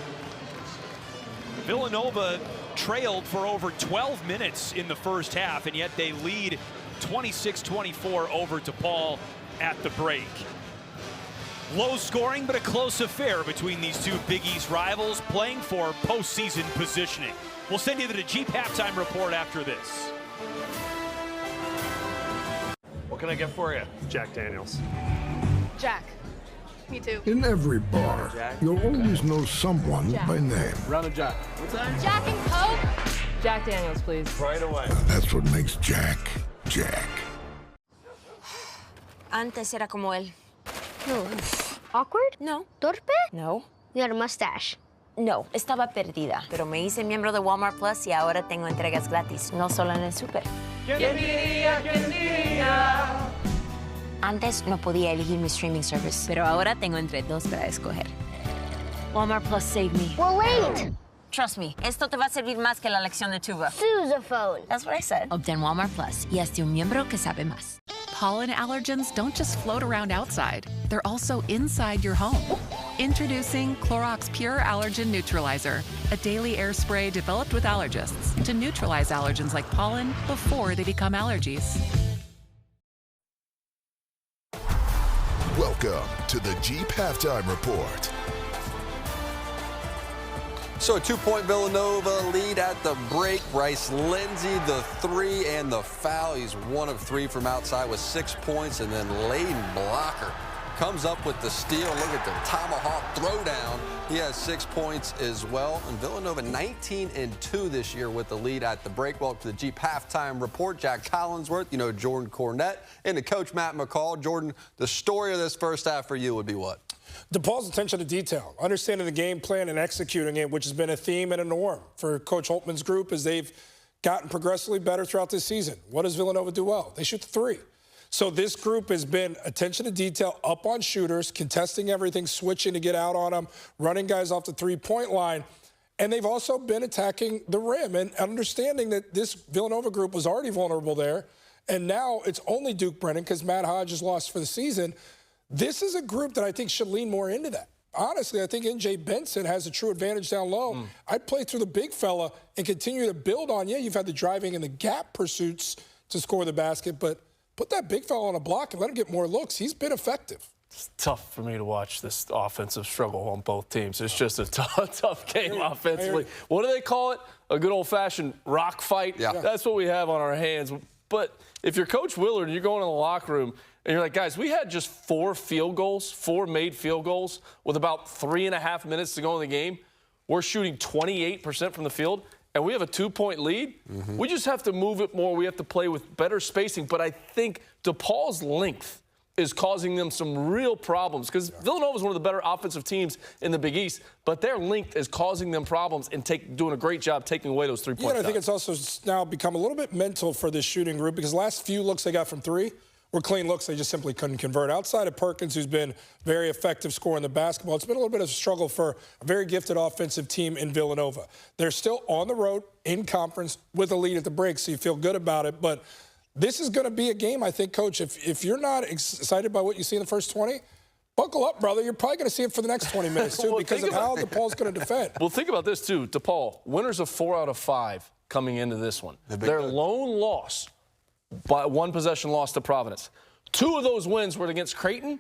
Villanova trailed for over 12 minutes in the first half, and yet they lead 26-24 over DePaul at the break. Low scoring, but a close affair between these two Big East rivals playing for postseason positioning. We'll send you the Jeep halftime report after this. What can I get for you? Jack Daniels. Jack. Me too. In every bar, you'll always know someone by name. Round of Jack. What's that? Jack and Coke. Jack Daniels, please. Right away. That's what makes Jack, Jack. Antes era como él. No. Awkward? No. Torpe? No. You had a mustache. No, estaba perdida, pero me hice miembro de Walmart Plus y ahora tengo entregas gratis, no solo en el súper. ¿Quién diría, quién diría? Antes no podía elegir mi streaming service, pero ahora tengo entre 2 para escoger. Walmart Plus saved me. Well, wait. Trust me, esto te va a servir más que la lección de tuba. Sousaphone. That's what I said. Obtén Walmart Plus y hazte un miembro que sabe más. Pollen allergens don't just float around outside. They're also inside your home. Introducing Clorox Pure Allergen Neutralizer, a daily air spray developed with allergists to neutralize allergens like pollen before they become allergies. Welcome to the Jeep Halftime Report. So a 2-point Villanova lead at the break. Bryce Lindsay, the 3 and the foul. He's 1 of 3 from outside with 6 points. And then Layden Blocker comes up with the steal. Look at the tomahawk throwdown. He has 6 points as well. And Villanova 19-2 this year with the lead at the break. Welcome to the Jeep Halftime Report. Jack Collinsworth, you know Jordan Cornette, and the coach Matt McCall. Jordan, the story of this first half for you would be what? DePaul's attention to detail, understanding the game plan and executing it, which has been a theme and a norm for Coach Holtman's group as they've gotten progressively better throughout this season. What does Villanova do well? They shoot the 3. So this group has been attention to detail, up on shooters, contesting everything, switching to get out on them, running guys off the 3-point line. And they've also been attacking the rim and understanding that this Villanova group was already vulnerable there. And now it's only Duke Brennan because Matt Hodge is lost for the season. This is a group that I think should lean more into that. Honestly, I think N.J. Benson has a true advantage down low. I'd play through the big fella and continue to build on, you've had the driving and the gap pursuits to score the basket, but put that big fella on a block and let him get more looks. He's been effective. It's tough for me to watch this offensive struggle on both teams. It's just a tough game offensively. What do they call it? A good old-fashioned rock fight? Yeah. That's what we have on our hands. But if you're Coach Willard and you're going in the locker room, And you're like, guys, we had just 4 made field goals with about 3.5 minutes to go in the game. We're shooting 28% from the field, and we have a 2-point lead. We just have to move it more. We have to play with better spacing. But I think DePaul's length is causing them some real problems because Villanova is one of the better offensive teams in the Big East, but their length is causing them problems and doing a great job taking away those 3 points. Yeah, I think it's also now become a little bit mental for this shooting group because the last few looks they got from 3 were clean looks they just simply couldn't convert. Outside of Perkins, who's been very effective scoring the basketball, it's been a little bit of a struggle for a very gifted offensive team in Villanova. They're still on the road in conference with a lead at the break, so you feel good about it, but this is going to be a game, I think, Coach. If you're not excited by what you see in the first 20, buckle up, brother. You're probably going to see it for the next 20 minutes, too, because of how DePaul's going to defend. Well, think about this, too. DePaul, winners of 4 out of 5 coming into this one. Their lone loss, by 1-possession loss to Providence. 2 of those wins were against Creighton.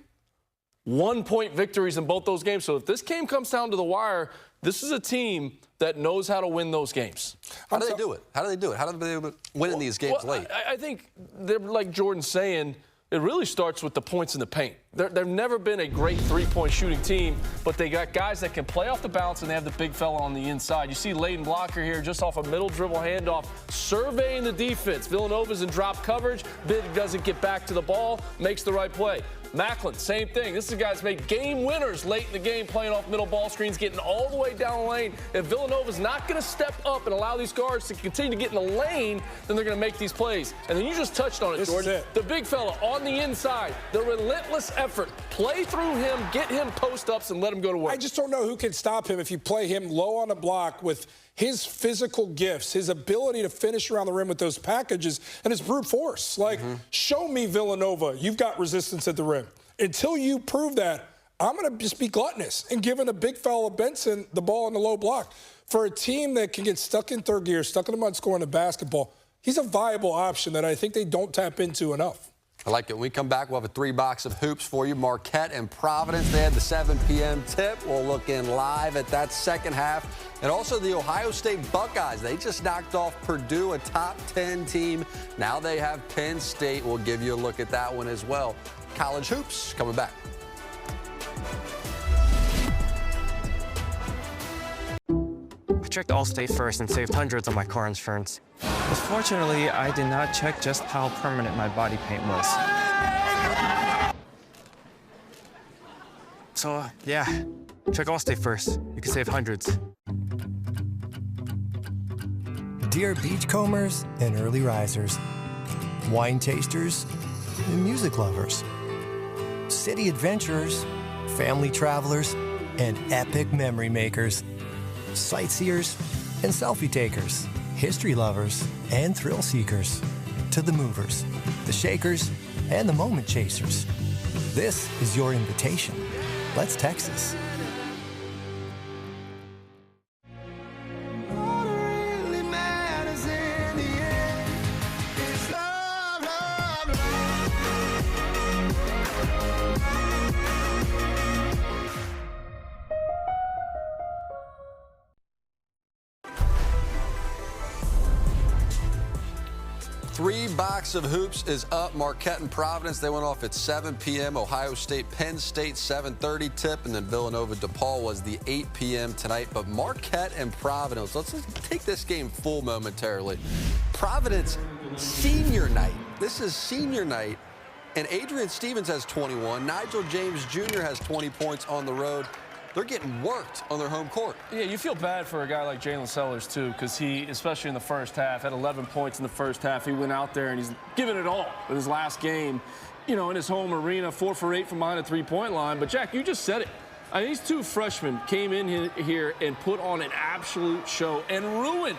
1-point victories in both those games. So if this game comes down to the wire, this is a team that knows how to win those games. How do they do it? How do they do it? How do they win in these games late? I think they're like Jordan's saying, it really starts with the points in the paint. They've never been a great 3-point shooting team, but they got guys that can play off the bounce, and they have the big fella on the inside. You see Layden Blocker here just off a middle dribble handoff, surveying the defense. Villanova's in drop coverage. Big doesn't get back to the ball, makes the right play. Macklin, same thing. This is a guy that's made game winners late in the game, playing off middle ball screens, getting all the way down the lane. If Villanova's not going to step up and allow these guards to continue to get in the lane, then they're going to make these plays. And then you just touched on it, Jordan. The big fella on the inside, the relentless effort. Play through him, get him post-ups, and let him go to work. I just don't know who can stop him if you play him low on the block with his physical gifts, his ability to finish around the rim with those packages, and his brute force. Like, show me, Villanova, you've got resistance at the rim. Until you prove that, I'm going to just be gluttonous and giving a big fella Benson the ball on the low block. For a team that can get stuck in third gear, stuck in the mud scoring the basketball, he's a viable option that I think they don't tap into enough. I like it. When we come back, we'll have a 3-box of hoops for you. Marquette and Providence, they had the 7 p.m. tip. We'll look in live at that second half. And also the Ohio State Buckeyes. They just knocked off Purdue, a top 10 team. Now they have Penn State. We'll give you a look at that one as well. College hoops coming back. I checked Allstate first and saved hundreds on my car insurance. But fortunately, I did not check just how permanent my body paint was. So, yeah, check Allstate first. You can save hundreds. Dear beachcombers and early risers, wine tasters and music lovers, city adventurers, family travelers, and epic memory makers, sightseers and selfie takers, history lovers and thrill seekers, to the movers, the shakers, and the moment chasers. This is your invitation. Let's Texas. Box of hoops is up. Marquette and Providence, they went off at 7 p.m. Ohio State, Penn State, 7:30 tip. And then Villanova, DePaul was the 8 p.m. tonight. But Marquette and Providence, let's take this game full momentarily. Providence, senior night. This is senior night. And Adrian Stevens has 21. Nigel James Jr. has 20 points on the road. They're getting worked on their home court. Yeah, you feel bad for a guy like Jalen Sellers, too, because he, especially in the first half, had 11 points in the first half. He went out there and he's giving it all in his last game, you know, in his home arena, 4 for 8 from behind the three-point line. But, Jack, you just said it. I mean, these 2 freshmen came in here and put on an absolute show and ruined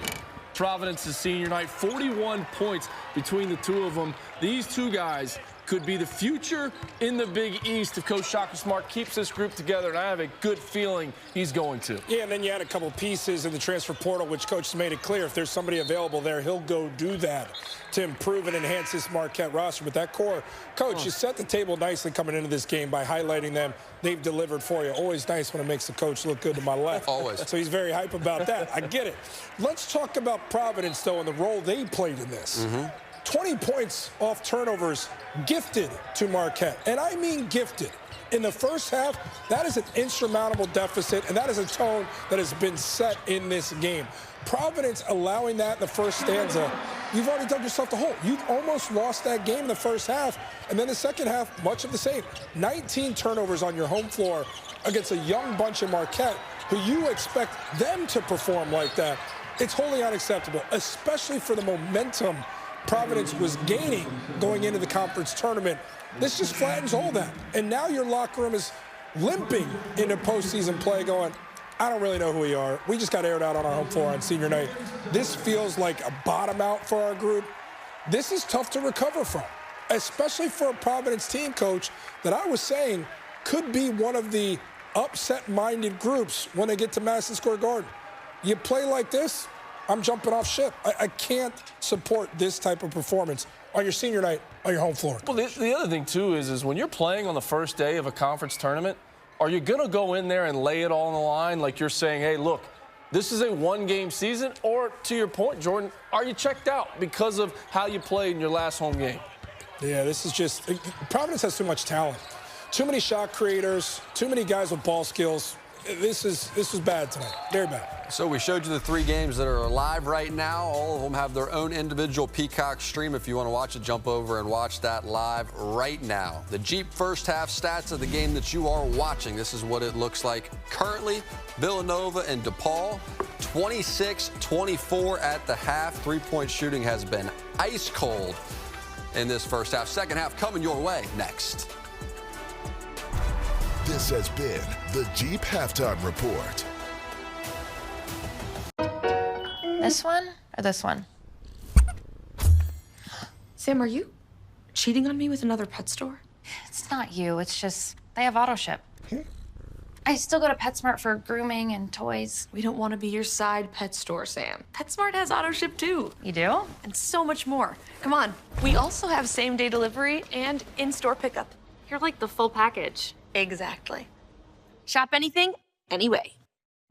Providence's senior night. 41 points between the 2 of them. These 2 guys could be the future in the Big East if Coach Shaka Smart keeps this group together, and I have a good feeling he's going to. Yeah, and then you had a couple pieces in the transfer portal, which Coach has made it clear if there's somebody available there, he'll go do that to improve and enhance this Marquette roster. But that core, Coach, you set the table nicely coming into this game by highlighting them. They've delivered for you. Always nice when it makes the coach look good to my left. Always. So he's very hype about that. I get it. Let's talk about Providence, though, and the role they played in this. 20 points off turnovers gifted to Marquette. And I mean gifted. In the first half, that is an insurmountable deficit, and that is a tone that has been set in this game. Providence allowing that in the first stanza, you've already dug yourself the hole. You've almost lost that game in the first half, and then the second half, much of the same. 19 turnovers on your home floor against a young bunch in Marquette who you expect them to perform like that. It's wholly unacceptable, especially for the momentum Providence was gaining going into the conference tournament. This just flattens all that. And now your locker room is limping into postseason play going, I don't really know who we are. We just got aired out on our home floor on senior night. This feels like a bottom out for our group. This is tough to recover from, especially for a Providence team coach that I was saying could be one of the upset-minded groups when they get to Madison Square Garden. You play like this, I'm jumping off ship. I can't support this type of performance on your senior night on your home floor. Well, the other thing, too, is when you're playing on the first day of a conference tournament, are you going to go in there and lay it all on the line like you're saying, hey, look, this is a one-game season? Or, to your point, Jordan, are you checked out because of how you played in your last home game? Yeah, this is just – Providence has too much talent. Too many shot creators, too many guys with ball skills. This is bad tonight. Very bad. So we showed you the 3 games that are live right now. All of them have their own individual Peacock stream. If you want to watch it, jump over and watch that live right now. The Jeep first half stats of the game that you are watching. This is what it looks like currently. Villanova and DePaul, 26-24 at the half. Three-point shooting has been ice cold in this first half. Second half coming your way next. This has been the Jeep Halftime Report. This one or this one? Sam, are you cheating on me with another pet store? It's not you. It's just they have auto ship. I still go to PetSmart for grooming and toys. We don't want to be your side pet store, Sam. PetSmart has auto ship too. You do? And so much more. Come on. We also have same-day delivery and in-store pickup. You're like the full package. Exactly. Shop anything, anyway.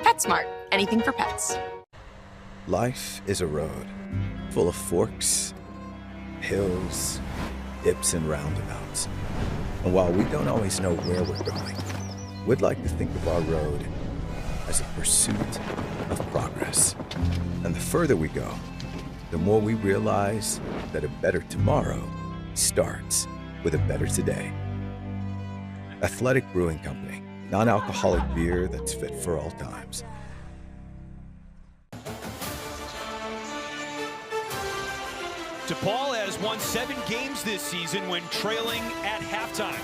PetSmart. Anything for pets. Life is a road full of forks, hills, dips, and roundabouts. And while we don't always know where we're going, we'd like to think of our road as a pursuit of progress. And the further we go, the more we realize that a better tomorrow starts with a better today. Athletic Brewing Company, non-alcoholic beer that's fit for all times. DePaul has won 7 games this season when trailing at halftime.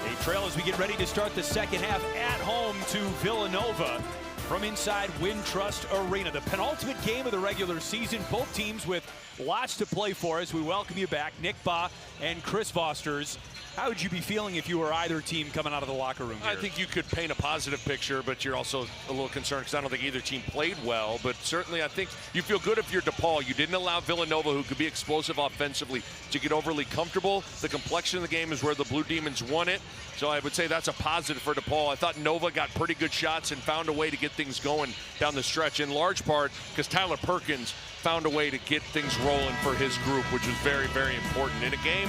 They trail as we get ready to start the second half at home to Villanova from inside Wintrust Arena. The penultimate game of the regular season. Both teams with lots to play for as we welcome you back. Nick Baugh and Chris Vosters. How would you be feeling if you were either team coming out of the locker room here? I think you could paint a positive picture, but you're also a little concerned because I don't think either team played well. But certainly I think you feel good if you're DePaul. You didn't allow Villanova, who could be explosive offensively, to get overly comfortable. The complexion of the game is where the Blue Demons won it. So I would say that's a positive for DePaul. I thought Nova got pretty good shots and found a way to get things going down the stretch, in large part because Tyler Perkins found a way to get things rolling for his group, which was very, very important. In a game,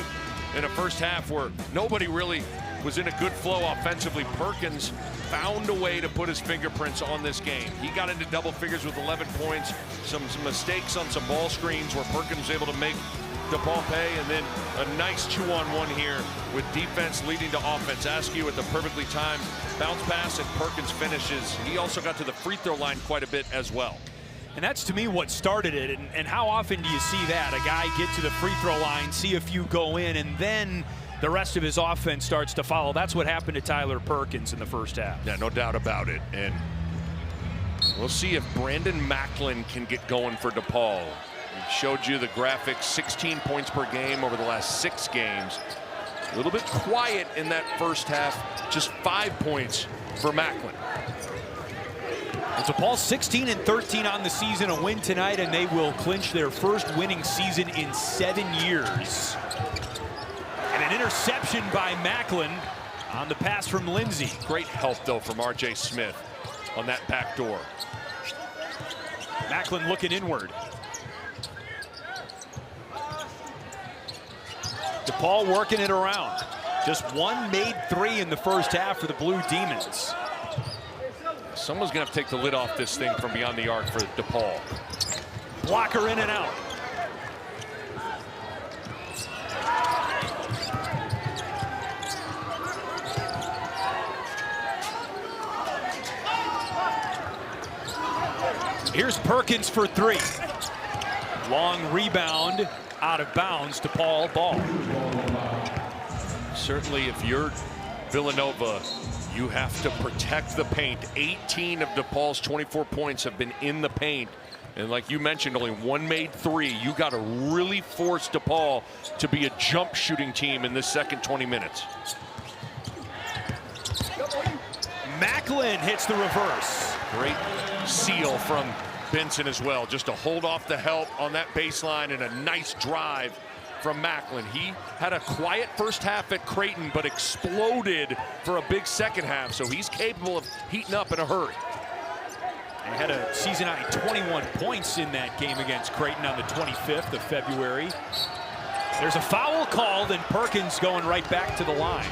in a first half where nobody really was in a good flow offensively, Perkins found a way to put his fingerprints on this game. He got into double figures with 11 points, some mistakes on some ball screens where Perkins was able to make DePaul pay, and then a nice 2-on-1 here with defense leading to offense. Askew with a perfectly timed bounce pass, and Perkins finishes. He also got to the free throw line quite a bit as well. And that's, to me, what started it. And how often do you see that? A guy get to the free throw line, see a few go in, and then the rest of his offense starts to follow. That's what happened to Tyler Perkins in the first half. Yeah, no doubt about it. And we'll see if Brandon Macklin can get going for DePaul. We showed you the graphics, 16 points per game over the last 6 games. A little bit quiet in that first half, just 5 points for Macklin. DePaul 16-13 on the season, a win tonight, and they will clinch their first winning season in 7 years. And an interception by Macklin on the pass from Lindsay. Great help, though, from R.J. Smith on that back door. Macklin looking inward. DePaul working it around. Just one made three in the first half for the Blue Demons. Someone's going to have to take the lid off this thing from beyond the arc for DePaul. Blocker in and out. Here's Perkins for three. Long rebound, out of bounds. DePaul ball. Certainly, if you're Villanova, you have to protect the paint. 18 of DePaul's 24 points have been in the paint. And like you mentioned, only one made three. You got to really force DePaul to be a jump shooting team in this second 20 minutes. Macklin hits the reverse. Great seal from Benson as well, just to hold off the help on that baseline, and a nice drive from Macklin. He had a quiet first half at Creighton, but exploded for a big second half, so he's capable of heating up in a hurry. He had a season-high 21 points in that game against Creighton on the 25th of February. There's a foul called, and Perkins going right back to the line.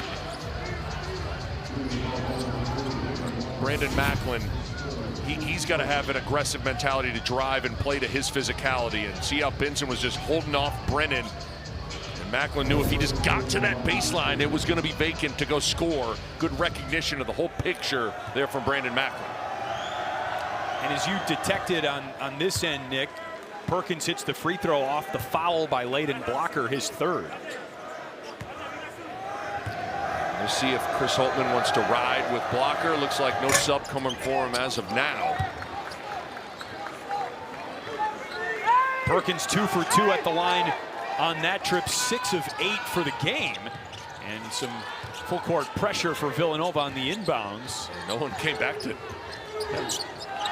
Brandon Macklin, he's got to have an aggressive mentality to drive and play to his physicality, and see how Benson was just holding off Brennan. And Macklin knew if he just got to that baseline, it was going to be vacant to go score. Good recognition of the whole picture there from Brandon Macklin. And as you detected on this end, Nick, Perkins hits the free throw off the foul by Layden Blocker, his third. We'll see if Chris Holtman wants to ride with Blocker. Looks like no sub coming for him as of now. Perkins 2 for 2 at the line on that trip, 6 of 8 for the game. And some full court pressure for Villanova on the inbounds. No one came back to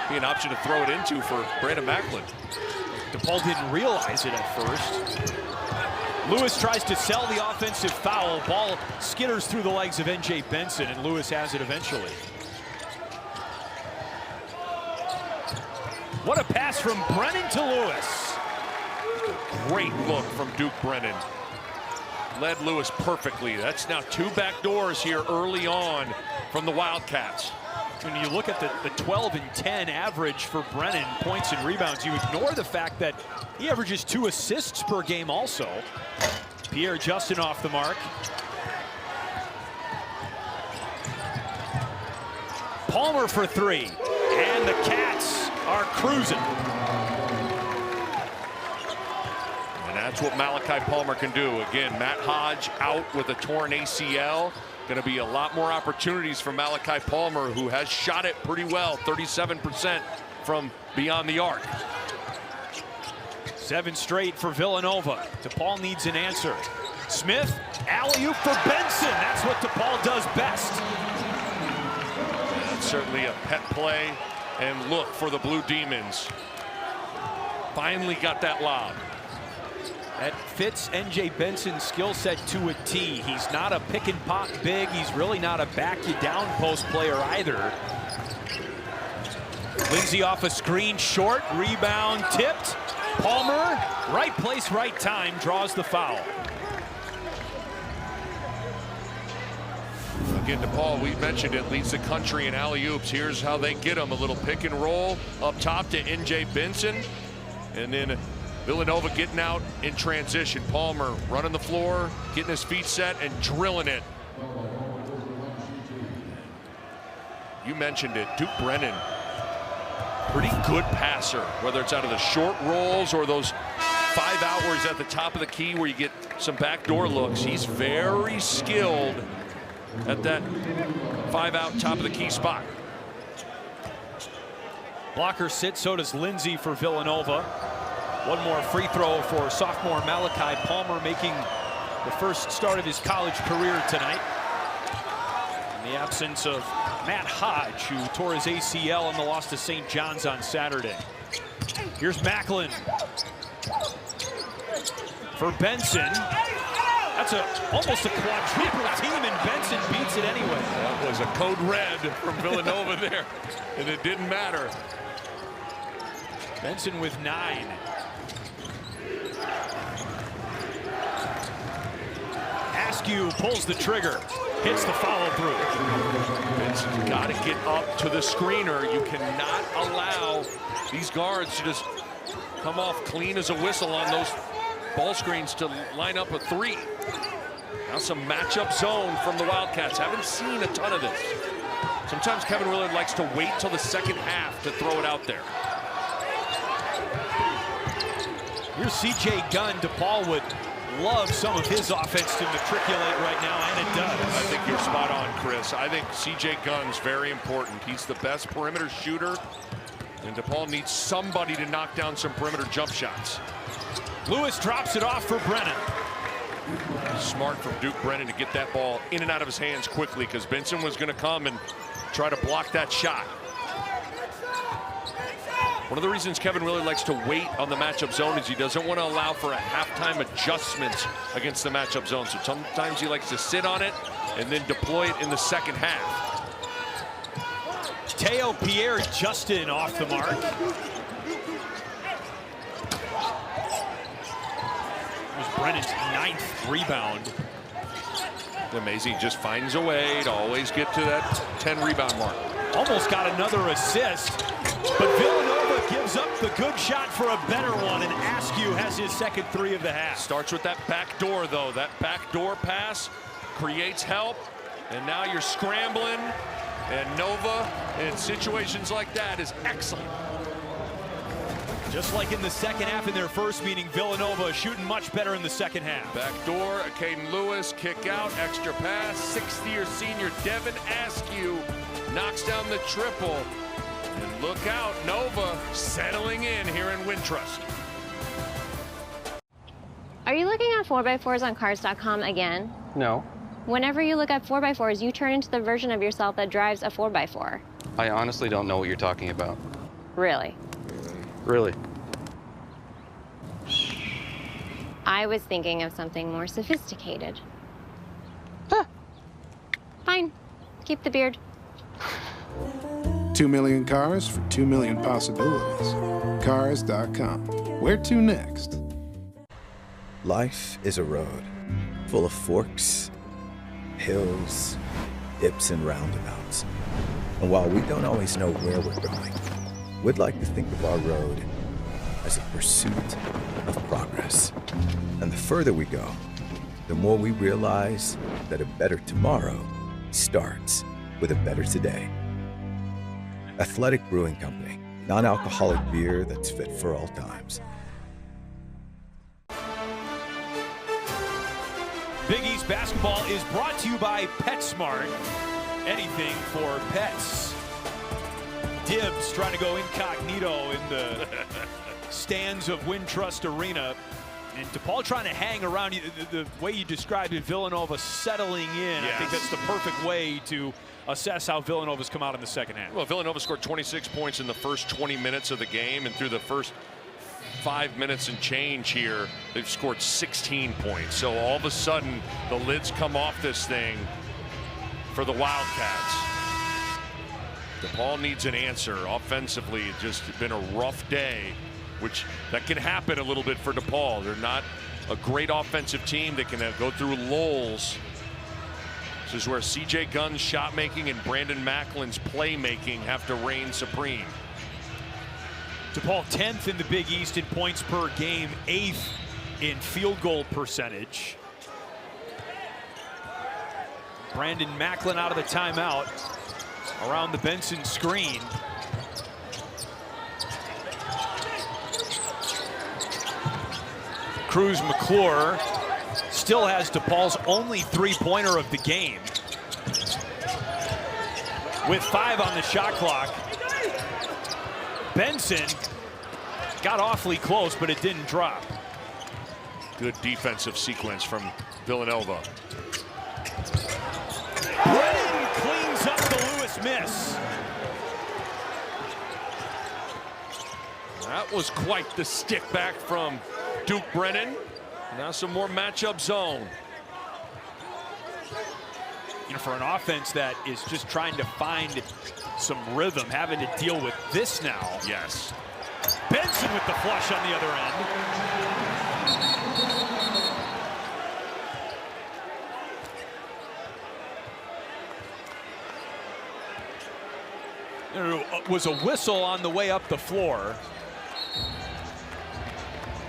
be an option to throw it into for Brandon Macklin. DePaul didn't realize it at first. Lewis tries to sell the offensive foul. Ball skitters through the legs of N.J. Benson, and Lewis has it eventually. What a pass from Brennan to Lewis. Great look from Duke Brennan. Led Lewis perfectly. That's now 2 back doors here early on from the Wildcats. When you look at the 12 and 10 average for Brennan, points and rebounds, you ignore the fact that he averages 2 assists per game also. Pierre Justin off the mark. Palmer for 3. And the Cats are cruising. And that's what Malachi Palmer can do. Again, Matt Hodge out with a torn ACL. Going to be a lot more opportunities for Malachi Palmer, who has shot it pretty well, 37% from beyond the arc. 7 straight for Villanova. DePaul needs an answer. Smith, alley-oop for Benson. That's what DePaul does best. That's certainly a pet play and look for the Blue Demons. Finally got that lob. That fits N.J. Benson's skill set to a T. He's not a pick and pop big. He's really not a back you down post player either. Lindsay off a screen, short, rebound, tipped. Palmer, right place, right time, draws the foul. Again, DePaul, we mentioned it, leads the country in alley-oops. Here's how they get them. A little pick and roll up top to N.J. Benson. And then Villanova getting out in transition. Palmer running the floor, getting his feet set, and drilling it. You mentioned it, Duke Brennan, pretty good passer, whether it's out of the short rolls or those 5-out where he's at the top of the key where you get some backdoor looks. He's very skilled at that 5-out top of the key spot. Blocker sits, so does Lindsay for Villanova. One more free throw for sophomore Malachi Palmer, making the first start of his college career tonight. In the absence of Matt Hodge, who tore his ACL in the loss to St. John's on Saturday. Here's Macklin for Benson. That's almost a quadruple team, and Benson beats it anyway. That was a code red from Villanova there, and it didn't matter. Benson with 9. Askew pulls the trigger, hits the follow through. Benson's got to get up to the screener. You cannot allow these guards to just come off clean as a whistle on those ball screens to line up a three. Now some matchup zone from the Wildcats. Haven't seen a ton of this. Sometimes Kevin Willard likes to wait till the second half to throw it out there. Here's C.J. Gunn. DePaul would love some of his offense to matriculate right now, and it does. I think you're spot on, Chris. I think C.J. Gunn's very important. He's the best perimeter shooter, and DePaul needs somebody to knock down some perimeter jump shots. Lewis drops it off for Brennan. Smart from Duke Brennan to get that ball in and out of his hands quickly, because Benson was going to come and try to block that shot. One of the reasons Kevin Willard likes to wait on the matchup zone is he doesn't want to allow for a halftime adjustment against the matchup zone. So sometimes he likes to sit on it and then deploy it in the second half. Teo Pierre-Justin off the mark. It was Brennan's 9th rebound. Amazing, just finds a way to always get to that 10 rebound mark. Almost got another assist, but Villanova gives up the good shot for a better one, and Askew has his second three of the half. Starts with that back door, though. That back door pass creates help, and now you're scrambling, and Nova in situations like that is excellent. Just like in the second half in their first meeting, Villanova shooting much better in the second half. Back door, Caden Lewis, kick out, extra pass. 6th-year senior Devin Askew knocks down the triple. And look out, Nova settling in here in Wintrust. Are you looking at 4x4s on cars.com again? No. Whenever you look at 4x4s, you turn into the version of yourself that drives a 4x4. I honestly don't know what you're talking about. Really? Really? I was thinking of something more sophisticated. Huh. Fine. Keep the beard. 2 million cars for 2 million possibilities. Cars.com. Where to next? Life is a road full of forks, hills, dips, and roundabouts. And while we don't always know where we're going, we'd like to think of our road as a pursuit of progress. And the further we go, the more we realize that a better tomorrow starts with a better today. Athletic Brewing Company, non-alcoholic beer that's fit for all times. Big East basketball is brought to you by PetSmart. Anything for pets. Dibs trying to go incognito in the stands of Wintrust Arena. And DePaul trying to hang around. The way you described it, Villanova settling in. Yes. I think that's the perfect way to assess how Villanova's come out in the second half. Well, Villanova scored 26 points in the first 20 minutes of the game, and through the first 5 minutes and change here, they've scored 16 points. So all of a sudden, the lids come off this thing for the Wildcats. DePaul needs an answer. Offensively, it's just been a rough day, which that can happen a little bit for DePaul. They're not a great offensive team. They can go through lulls. This is where C.J. Gunn's shot making and Brandon Macklin's playmaking have to reign supreme. DePaul 10th in the Big East in points per game, 8th in field goal percentage. Brandon Macklin out of the timeout around the Benson screen. Cruz McClure still has DePaul's only three-pointer of the game. With 5 on the shot clock. Benson got awfully close, but it didn't drop. Good defensive sequence from Villanova. Brennan cleans up the Lewis miss. That was quite the stick back from Duke Brennan. Now some more matchup zone. You know, for an offense that is just trying to find some rhythm, having to deal with this now. Yes. Benson with the flush on the other end. There was a whistle on the way up the floor.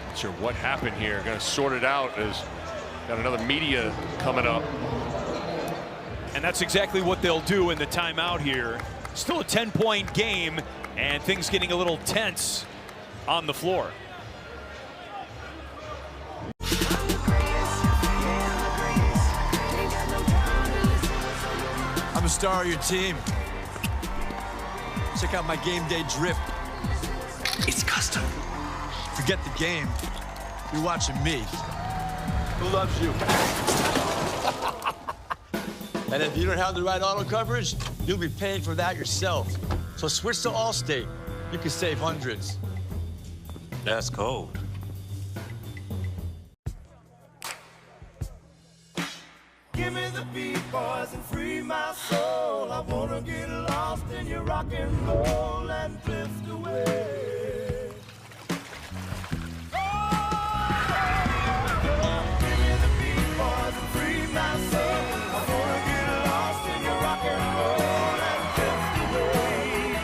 Not sure what happened here. Going to sort it out as got another media coming up. And that's exactly what they'll do in the timeout here. Still a 10-point game, and things getting a little tense on the floor. I'm a star of your team. Check out my game day drip. It's custom. Forget the game. You're watching me. Who loves you? And if you don't have the right auto coverage, you'll be paying for that yourself. So switch to Allstate. You can save hundreds. That's cold. Give me the beat, boys, and free my soul. I wanna get lost in your rock and roll and drift away. Give me the beat, boys, and free my soul. I wanna get lost in your rock and roll and drift away.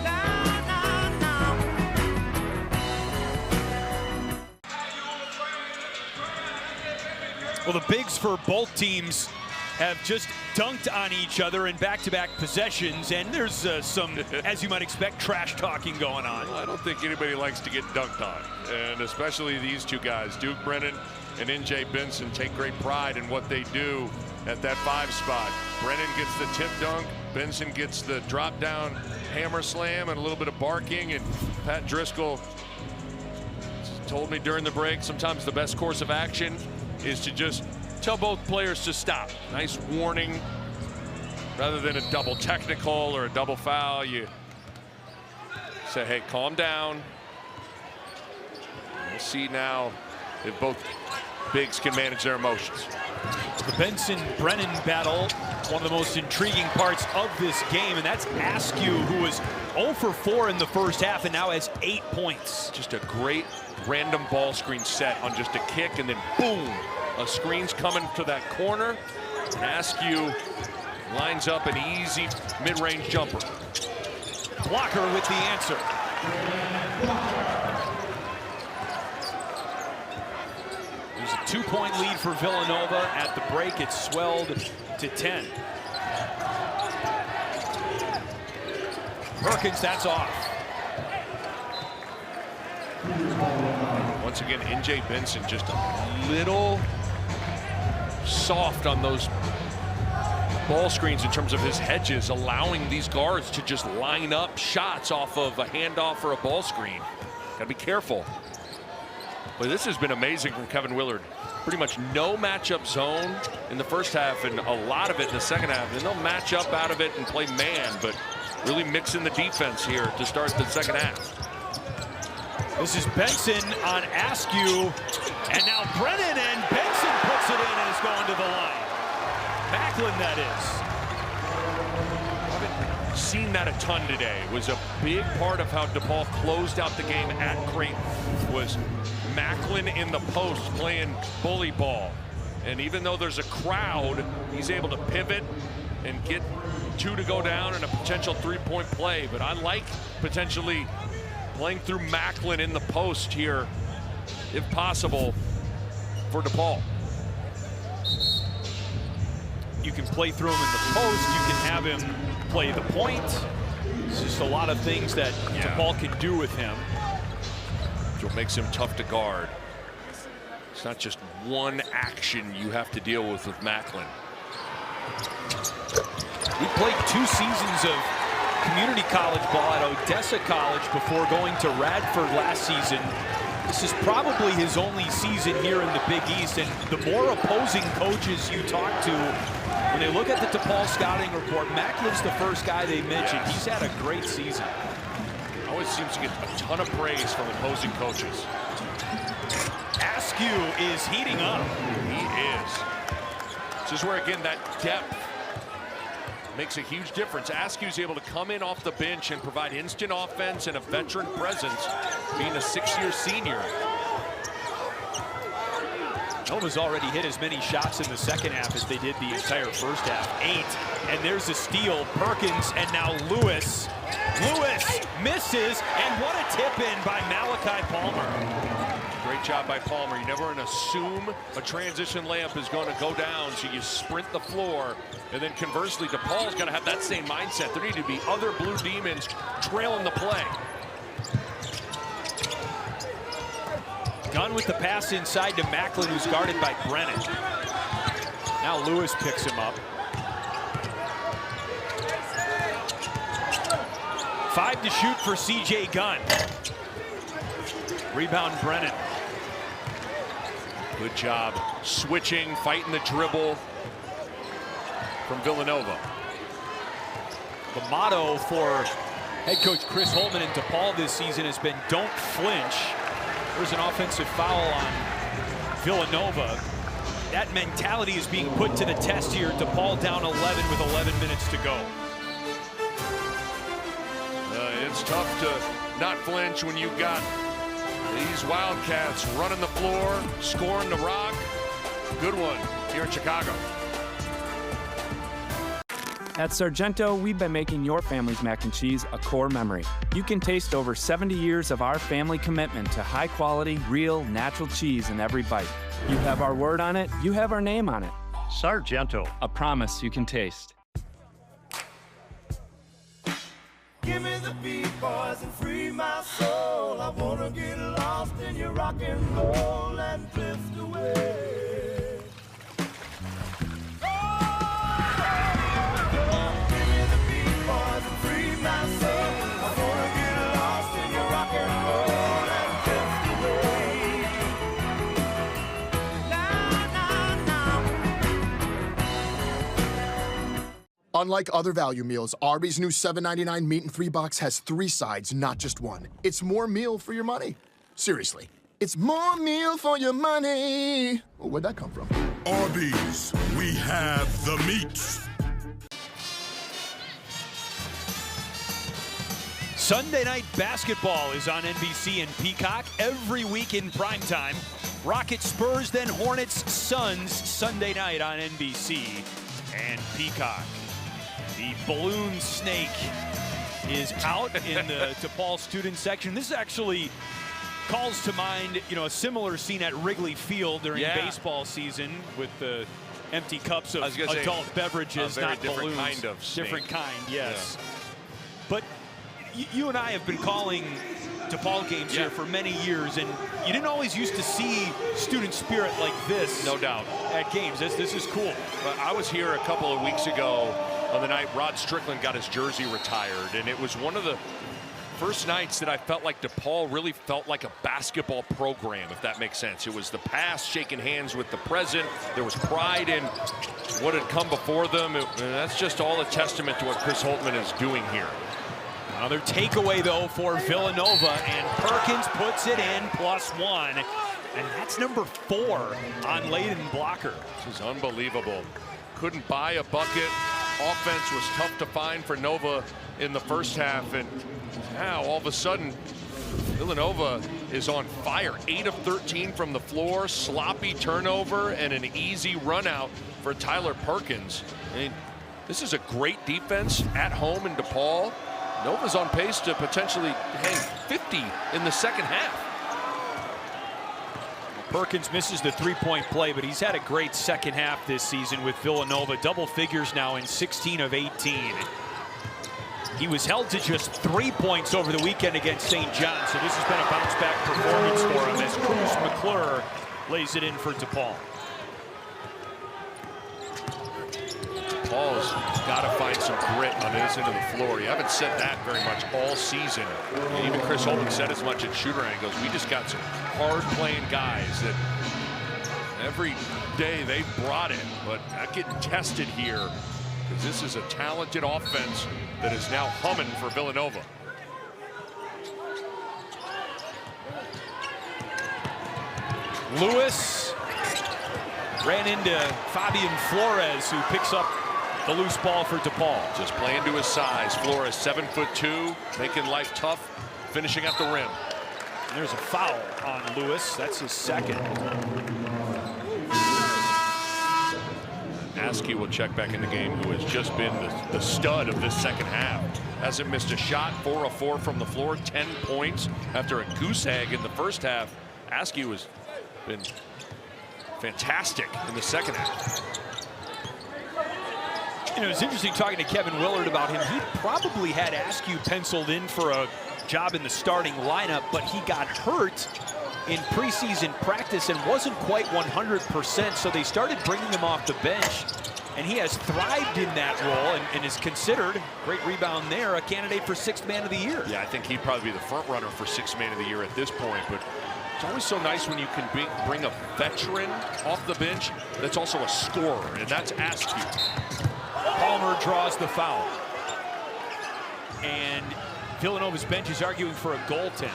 Nah, nah, nah. Well, the bigs for both teams have just dunked on each other in back-to-back possessions, and there's some, as you might expect, trash talking going on. I don't think anybody likes to get dunked on, and especially these two guys, Duke Brennan and NJ Benson, take great pride in what they do at that 5 spot. Brennan gets the tip dunk, Benson gets the drop down hammer slam and a little bit of barking, and Pat Driscoll told me during the break sometimes the best course of action is to just tell both players to stop. Nice warning. Rather than a double technical or a double foul, you say, hey, calm down. We'll see now if both bigs can manage their emotions. The Benson-Brennan battle, one of the most intriguing parts of this game, and that's Askew, who was 0 for 4 in the first half and now has 8 points. Just a great random ball screen set on just a kick, and then boom, a screen's coming to that corner. And Askew lines up an easy mid-range jumper. Blocker with the answer. There's a 2-point lead for Villanova. At the break, it's swelled to 10. Perkins, that's off. Once again, NJ Benson just a little soft on those ball screens in terms of his hedges, allowing these guards to just line up shots off of a handoff or a ball screen. Gotta be careful. But this has been amazing from Kevin Willard. Pretty much no matchup zone in the first half and a lot of it in the second half. And they'll match up out of it and play man, but really mixing the defense here to start the second half. This is Benson on Askew, and now Brennan, and Benson puts it in and is going to the line. Macklin, that is. Haven't seen that a ton today. It was a big part of how DePaul closed out the game at Creighton, was Macklin in the post playing bully ball. And even though there's a crowd, he's able to pivot and get 2 to go down and a potential 3-point play. But I like potentially playing through Macklin in the post here, if possible, for DePaul. You can play through him in the post. You can have him play the point. It's just a lot of things that DePaul can do with him. Which makes him tough to guard. It's not just one action you have to deal with Macklin. He played 2 seasons of community college ball at Odessa College before going to Radford last season. This is probably his only season here in the Big East, and the more opposing coaches you talk to, when they look at the DePaul scouting report, Macklin's the first guy they mentioned. He's had a great season. Always seems to get a ton of praise from opposing coaches. Askew is heating up. He is. This is where, again, that depth makes a huge difference. Askew's able to come in off the bench and provide instant offense and a veteran presence, being a 6-year senior. Nova's already hit as many shots in the second half as they did the entire first half. 8. And there's a steal. Perkins and now Lewis. Lewis misses, and what a tip in by Malachi Palmer. Great job by Palmer. You never want to assume a transition layup is going to go down, so you sprint the floor. And then conversely, DePaul's got to have that same mindset. There need to be other Blue Demons trailing the play. Gunn with the pass inside to Macklin, who's guarded by Brennan. Now Lewis picks him up. 5 to shoot for C.J. Gunn. Rebound Brennan. Good job switching, fighting the dribble from Villanova. The motto for head coach Chris Holtmann and DePaul this season has been don't flinch. There's an offensive foul on Villanova. That mentality is being put to the test here. DePaul down 11 with 11 minutes to go. It's tough to not flinch when you've got these Wildcats running the floor, scoring the rock. Good one here in Chicago. At Sargento, we've been making your family's mac and cheese a core memory. You can taste over 70 years of our family commitment to high-quality, real, natural cheese in every bite. You have our word on it, you have our name on it. Sargento, a promise you can taste. Give me the beat, boys, and free my soul. I wanna get lost in your rock and roll and drift away. Give me the beat, boys, and free my soul. I wanna get lost in your rock and roll and drift away. Unlike other value meals, Arby's new $7.99 meat and 3 box has 3 sides, not just one. It's more meal for your money. Seriously, it's more meal for your money. Oh, where'd that come from? Arby's, we have the meats. Sunday night basketball is on NBC and Peacock every week in primetime. Rockets, Spurs, then Hornets, Suns, Sunday night on NBC and Peacock. The balloon snake is out in the DePaul student section. This actually calls to mind, a similar scene at Wrigley Field during baseball season with the empty cups of adult beverages, not different balloons. Kind of snake. Different kind, yes. Yeah. But you and I have been calling DePaul games here for many years, and you didn't always used to see student spirit like this. No doubt. At games. This is cool. But I was here a couple of weeks ago on the night Rod Strickland got his jersey retired, and it was one of the first nights that I felt like DePaul really felt like a basketball program, if that makes sense. It was the past, shaking hands with the present. There was pride in what had come before them, and that's just all a testament to what Chris Holtmann is doing here. Another takeaway, though, for Villanova, and Perkins puts it in +1. And that's number 4 on Layden Blocker. This is unbelievable. Couldn't buy a bucket. Offense was tough to find for Nova in the first half, and now all of a sudden Villanova is on fire. 8 of 13 from the floor, sloppy turnover, and an easy run out for Tyler Perkins. I mean, this is a great defense at home in DePaul. Nova's on pace to potentially hang 50 in the second half. Perkins misses the 3-point play, but he's had a great second half this season with Villanova. Double figures now in 16 of 18. He was held to just 3 points over the weekend against St. John, so this has been a bounce-back performance for him as Cruz McClure lays it in for DePaul. DePaul's got to find some grit on his end of the floor. You haven't said that very much all season. And even Chris Holtmann said as much at shooter angles. We just got some hard-playing guys that every day they've brought it, but not getting tested here because this is a talented offense that is now humming for Villanova. Lewis ran into Fabian Flores, who picks up the loose ball for DePaul. Just playing to his size. Flores 7'2", making life tough, finishing at the rim. There's a foul on Lewis. That's his second. Askew will check back in the game, who has just been the stud of this second half. Hasn't missed a shot, 4 of 4 from the floor, 10 points after a goose egg in the first half. Askew has been fantastic in the second half. And it was interesting talking to Kevin Willard about him. He probably had Askew penciled in for a job in the starting lineup, but he got hurt in preseason practice and wasn't quite 100%, so they started bringing him off the bench, and he has thrived in that role and is considered, great rebound there, a candidate for 6th man of the year. Yeah, I think he'd probably be the front runner for 6th man of the year at this point, but it's always so nice when you can bring a veteran off the bench that's also a scorer, and that's Askew. Palmer draws the foul. And Villanova's bench is arguing for a goaltend.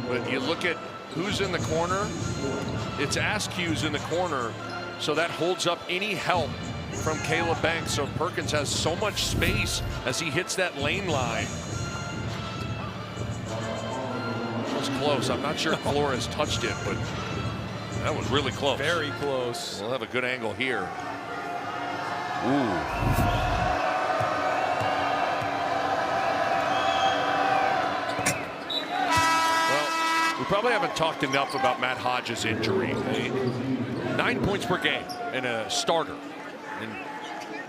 But you look at who's in the corner, it's Askew's in the corner, so that holds up any help from Caleb Banks. So Perkins has so much space as he hits that lane line. It was close. I'm not sure if Flores touched it, but that was really close. Very close. We'll have a good angle here. Ooh. We probably haven't talked enough about Matt Hodges' injury. 9 points per game and a starter. And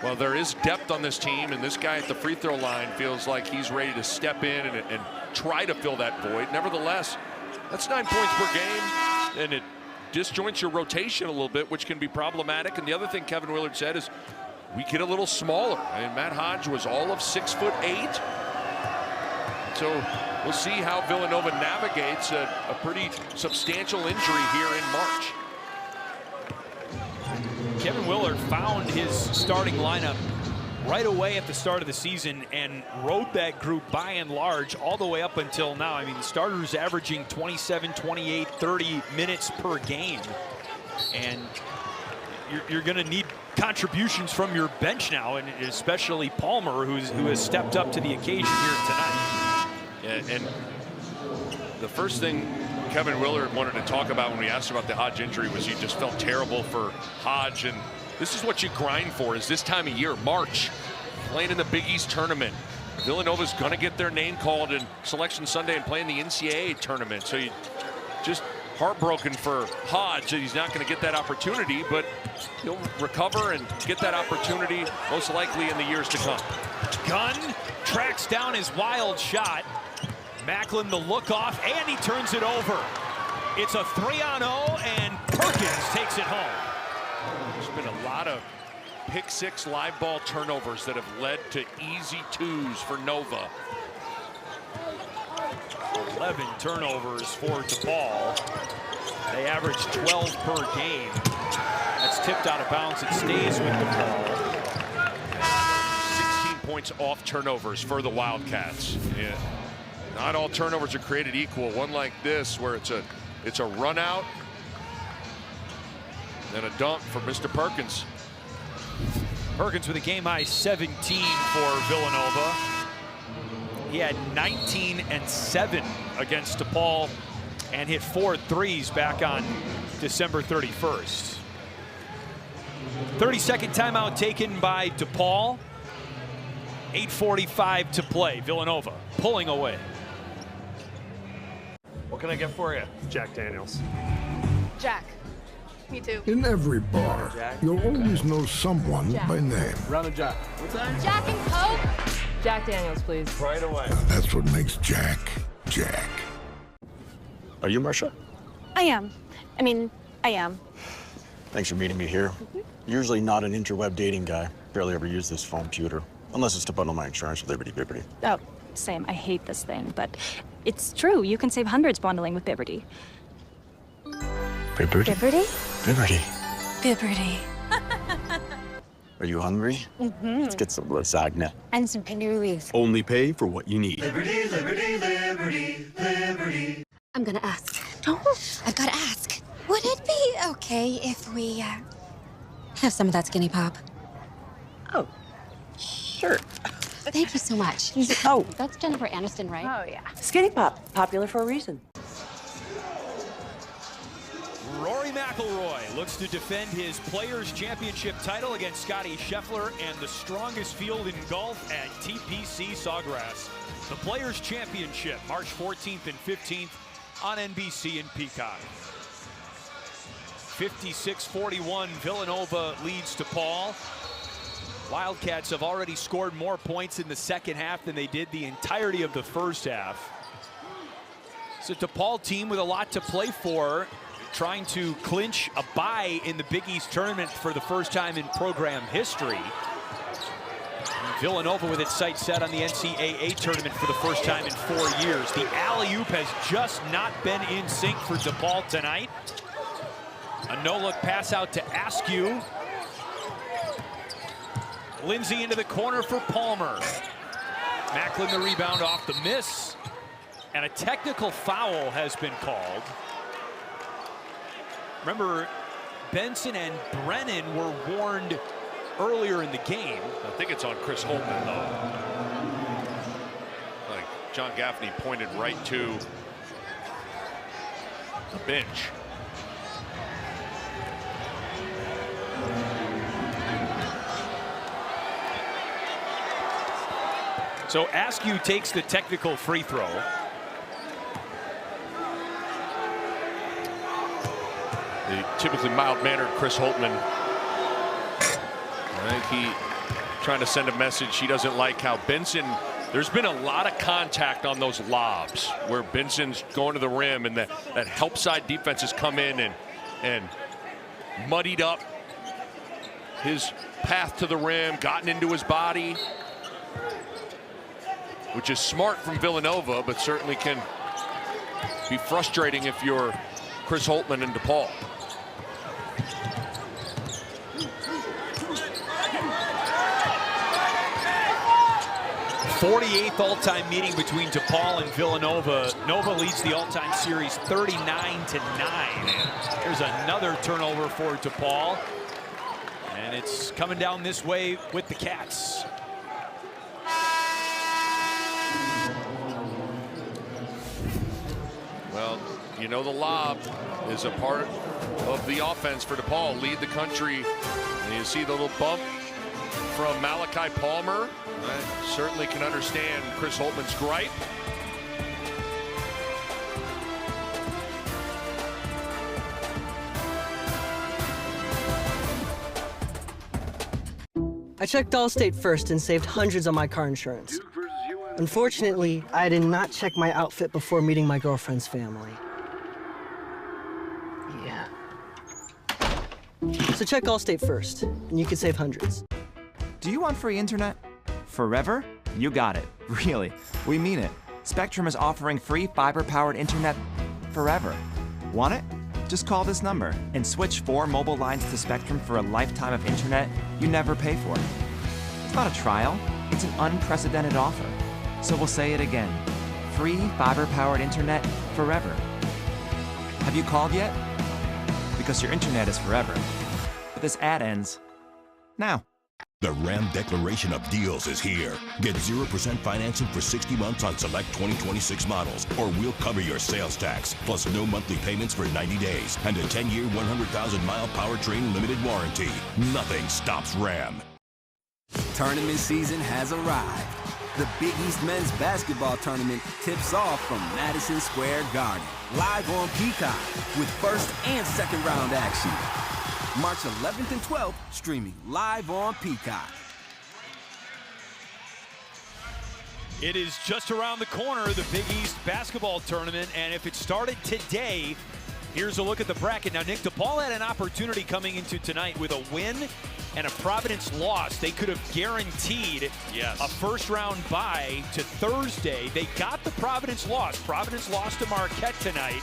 well, there is depth on this team, and this guy at the free throw line feels like he's ready to step in and try to fill that void. Nevertheless, that's 9 points per game, and it disjoints your rotation a little bit, which can be problematic. And the other thing Kevin Willard said is we get a little smaller. I mean, Matt Hodge was all of 6'8". So we'll see how Villanova navigates a pretty substantial injury here in March. Kevin Willard found his starting lineup right away at the start of the season and rode that group by and large all the way up until now. I mean, starters averaging 27, 28, 30 minutes per game. And you're going to need contributions from your bench now, and especially Palmer, who has stepped up to the occasion here tonight. And the first thing Kevin Willard wanted to talk about when we asked about the Hodge injury was he just felt terrible for Hodge. And this is what you grind for, is this time of year, March, playing in the Big East tournament. Villanova's going to get their name called in Selection Sunday and play in the NCAA tournament. So you just heartbroken for Hodge that he's not going to get that opportunity, but he'll recover and get that opportunity most likely in the years to come. Gunn tracks down his wild shot. Macklin the look off, and he turns it over. It's a 3-on-0, and Perkins takes it home. There's been a lot of pick six live ball turnovers that have led to easy twos for Nova. 11 turnovers for DePaul. They average 12 per game. That's tipped out of bounds. It stays with DePaul. 16 points off turnovers for the Wildcats. Yeah. Not all turnovers are created equal. One like this, where it's a run out and a dunk for Mr. Perkins. Perkins with a game high 17 for Villanova. He had 19 and 7 against DePaul and hit 4 threes back on December 31st. 30-second timeout taken by DePaul. 8:45 to play. Villanova pulling away. What can I get for you? Jack Daniels. Jack. Me too. In every bar, you'll always know someone by name. Round of Jack. What's that? Jack and Coke. Jack Daniels, please. Right away. That's what makes Jack, Jack. Are you Marsha? I am. I am. Thanks for meeting me here. Usually not an interweb dating guy. Barely ever use this phone computer. Unless it's to bundle my insurance with Liberty Bibbity. Oh, same. I hate this thing, but it's true. You can save hundreds bundling with Bibbity. Bibbity? Bibbity? Bibbity. Bibbity. Are you hungry? Mm-hmm. Let's get some lasagna. And some cannolis. Only pay for what you need. Liberty, liberty, liberty, liberty. I'm gonna ask. I've got to ask. Would it be okay if we have some of that skinny pop? Oh, sure. Thank you so much. Oh, that's Jennifer Aniston, right? Oh, yeah. Skinny pop, popular for a reason. Rory McIlroy looks to defend his Players' Championship title against Scotty Scheffler and the strongest field in golf at TPC Sawgrass. The Players' Championship, March 14th and 15th on NBC and Peacock. 56-41, Villanova leads DePaul. Wildcats have already scored more points in the second half than they did the entirety of the first half. It's a DePaul team with a lot to play for, trying to clinch a bye in the Big East tournament for the first time in program history. Villanova with its sights set on the NCAA tournament for the first time in 4 years. The alley-oop has just not been in sync for DePaul tonight. A no-look pass out to Askew. Lindsay into the corner for Palmer. Macklin the rebound off the miss. And a technical foul has been called. Remember, Benson and Brennan were warned earlier in the game. I think it's on Chris Holtman, though. Like John Gaffney pointed right to the bench. So Askew takes the technical free throw. The typically mild-mannered Chris Holtman. I think he trying to send a message. He doesn't like how Benson, there's been a lot of contact on those lobs where Benson's going to the rim and that help side defense has come in and muddied up his path to the rim, gotten into his body, which is smart from Villanova, but certainly can be frustrating if you're Chris Holtman and DePaul. 48th all-time meeting between DePaul and Villanova. Nova leads the all-time series 39-9. There's another turnover for DePaul. And it's coming down this way with the Cats. Well, you know the lob is a part of the offense for DePaul. Lead the country. And you see the little bump from Malachi Palmer. I certainly can understand Chris Holtman's gripe. I checked Allstate first and saved hundreds on my car insurance. Unfortunately, I did not check my outfit before meeting my girlfriend's family. Yeah. So check Allstate first, and you can save hundreds. Do you want free internet? Forever? You got it. Really. We mean it. Spectrum is offering free fiber-powered internet forever. Want it? Just call this number and switch 4 mobile lines to Spectrum for a lifetime of internet you never pay for. It's not a trial. It's an unprecedented offer. So we'll say it again. Free fiber-powered internet forever. Have you called yet? Because your internet is forever. But this ad ends now. The Ram Declaration of Deals is here. Get 0% financing for 60 months on select 2026 models, or we'll cover your sales tax, plus no monthly payments for 90 days, and a 10-year, 100,000-mile powertrain limited warranty. Nothing stops Ram. Tournament season has arrived. The Big East Men's Basketball Tournament tips off from Madison Square Garden, live on Peacock, with first and second round action. March 11th and 12th, streaming live on Peacock. It is just around the corner, the Big East basketball tournament, and if it started today, here's a look at the bracket. Now, Nick, DePaul had an opportunity coming into tonight with a win and a Providence loss. They could have guaranteed a first-round bye to Thursday. They got the Providence loss. Providence lost to Marquette tonight.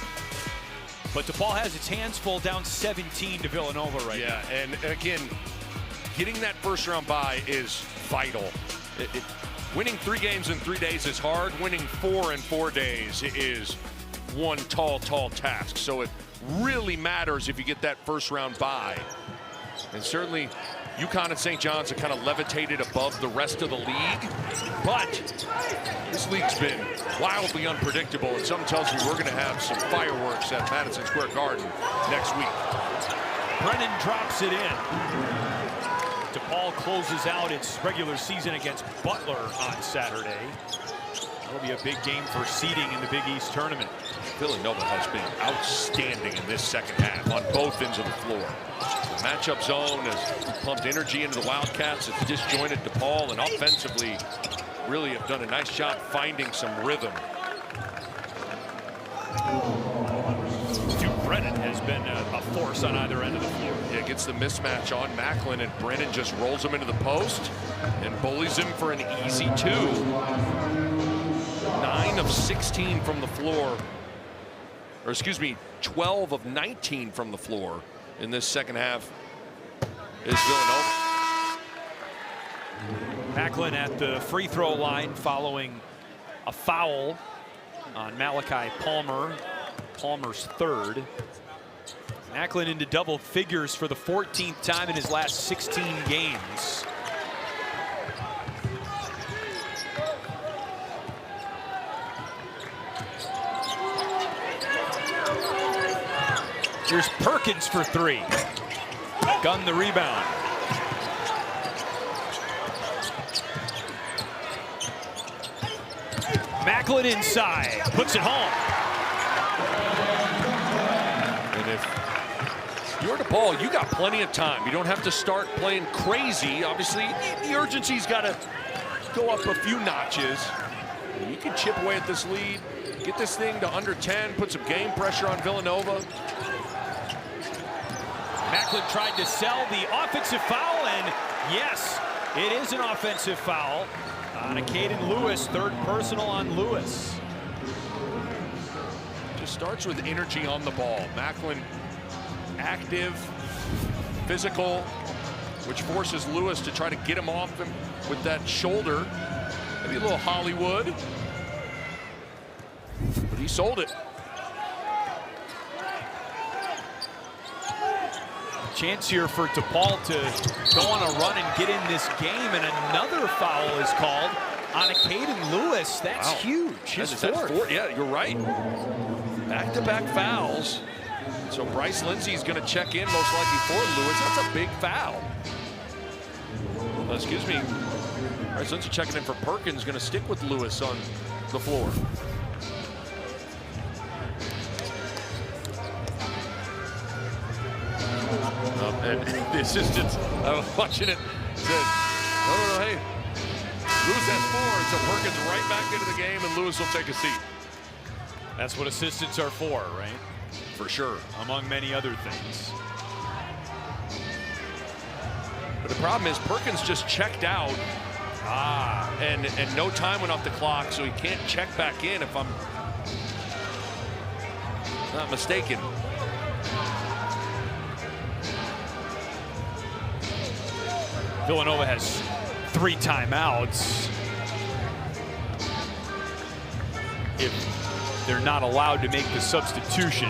But DePaul has its hands full, down 17 to Villanova right now. Yeah, and again, getting that first-round bye is vital. Winning 3 games in 3 days is hard. Winning 4 in 4 days is one tall task. So it really matters if you get that first-round bye. And certainly UConn and St. John's have kind of levitated above the rest of the league. But this league's been wildly unpredictable, and something tells me we're going to have some fireworks at Madison Square Garden next week. Brennan drops it in. DePaul closes out its regular season against Butler on Saturday. That'll be a big game for seeding in the Big East tournament. Villanova has been outstanding in this second half on both ends of the floor. The matchup zone has pumped energy into the Wildcats. It's disjointed DePaul, and offensively really have done a nice job finding some rhythm. Duke Brennan has been a force on either end of the floor. Yeah, gets the mismatch on Macklin, and Brennan just rolls him into the post and bullies him for an easy 2. 9 of 16 from the floor, or excuse me, 12 of 19 from the floor in this second half is Villanova. Macklin at the free throw line following a foul on Malachi Palmer. Palmer's third. Macklin into double figures for the 14th time in his last 16 games. Here's Perkins for 3. Gun the rebound. Macklin inside, puts it home. And if you're DePaul, you got plenty of time. You don't have to start playing crazy. Obviously, the urgency's got to go up a few notches. You can chip away at this lead, get this thing to under 10, put some game pressure on Villanova. Macklin tried to sell the offensive foul, and yes, it is an offensive foul on a Caden Lewis, third personal on Lewis. Just starts with energy on the ball. Macklin active, physical, which forces Lewis to try to get him off him with that shoulder. Maybe a little Hollywood, but he sold it. Chance here for DePaul to go on a run and get in this game, and another foul is called on a Caden Lewis. That's wow. Huge. His fourth. Yeah, you're right. Back-to-back fouls. So Bryce Lindsey's going to check in most likely for Lewis. That's a big foul. Excuse me. Bryce Lindsey checking in for Perkins, going to stick with Lewis on the floor. And this is just, I was watching it, said, oh, hey, Lewis has 4, so Perkins right back into the game, and Lewis will take a seat. That's what assistants are for, right? For sure. Among many other things. But the problem is Perkins just checked out, and no time went off the clock, so he can't check back in if I'm not mistaken. Villanova has 3 timeouts. If they're not allowed to make the substitution,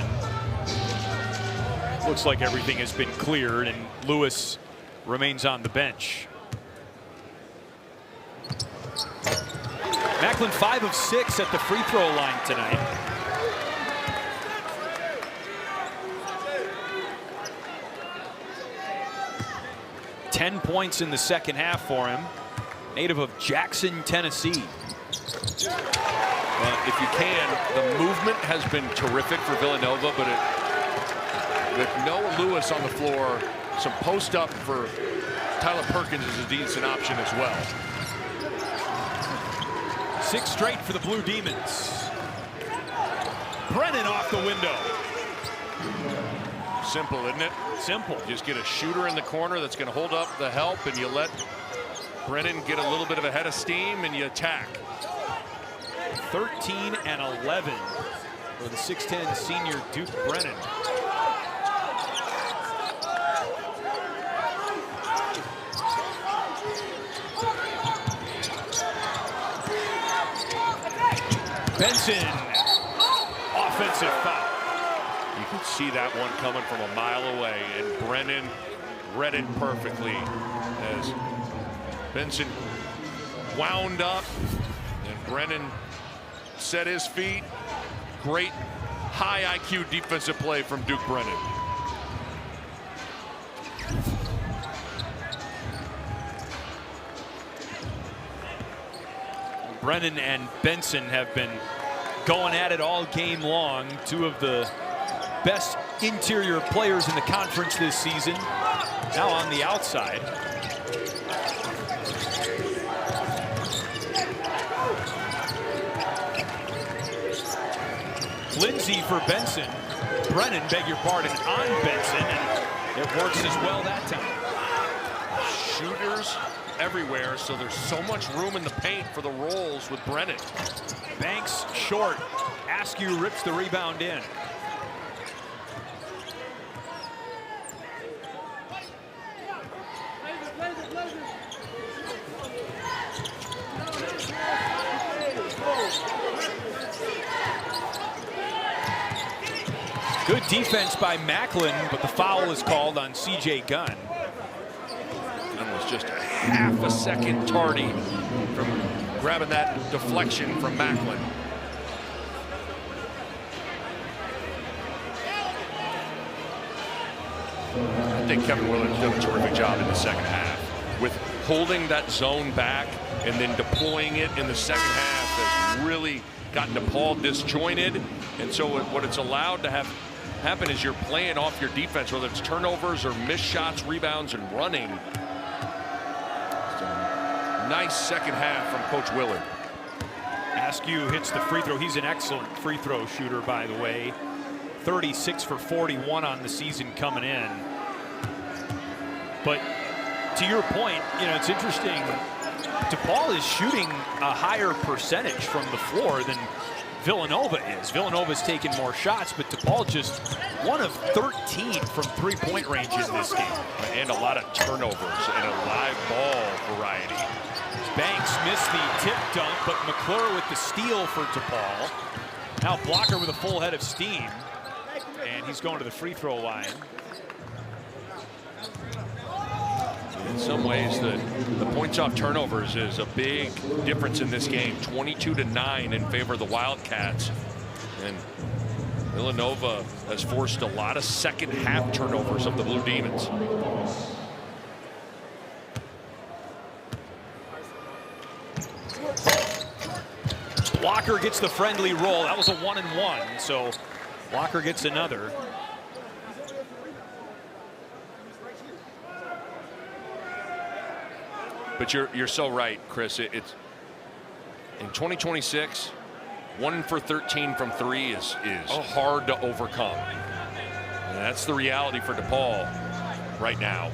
looks like everything has been cleared, and Lewis remains on the bench. Macklin 5 of 6 at the free throw line tonight. Ten points in the second half for him. Native of Jackson, Tennessee. If you can, the movement has been terrific for Villanova, but with Noah Lewis on the floor, some post up for Tyler Perkins is a decent option as well. 6 straight for the Blue Demons. Brennan off the window. Simple, isn't it? Simple. Just get a shooter in the corner that's going to hold up the help, and you let Brennan get a little bit of a head of steam, and you attack. 13 and 11 for the 6'10" senior Duke Brennan. Benson, offensive foul. You can see that one coming from a mile away, and Brennan read it perfectly as Benson wound up and Brennan set his feet. Great high IQ defensive play from Duke Brennan. Brennan and Benson have been going at it all game long. Two of the best interior players in the conference this season. Now on the outside. Lindsay for Benson. Brennan, beg your pardon, on Benson, and it works as well that time. Shooters everywhere, so there's so much room in the paint for the rolls with Brennan. Banks short. Askew rips the rebound in. Good defense by Macklin, but the foul is called on C.J. Gunn. Gunn was just a half a second tardy from grabbing that deflection from Macklin. I think Kevin Willard's done a terrific job in the second half with holding that zone back and then deploying it in the second half has really gotten DePaul disjointed. And so what it's allowed to happen is you're playing off your defense, whether it's turnovers or missed shots, rebounds, and running. So, nice second half from Coach Willard. Askew hits the free throw. He's an excellent free throw shooter, by the way. 36 for 41 on the season coming in. But to your point, you know, it's interesting. DePaul is shooting a higher percentage from the floor than Villanova is. Villanova's taken more shots, but DePaul just 1 of 13 from three-point range in this game. And a lot of turnovers and a live ball variety. Banks missed the tip dunk, but McClure with the steal for DePaul. Now Blocker with a full head of steam, and he's going to the free throw line. In some ways, the points off turnovers is a big difference in this game. 22-9 in favor of the Wildcats. And Villanova has forced a lot of second half turnovers of the Blue Demons. Blocker gets the friendly roll. That was a 1-and-1, so Blocker gets another. But you're so right, Chris. It's in 2026, 1 for 13 from 3 is hard to overcome. And that's the reality for DePaul right now.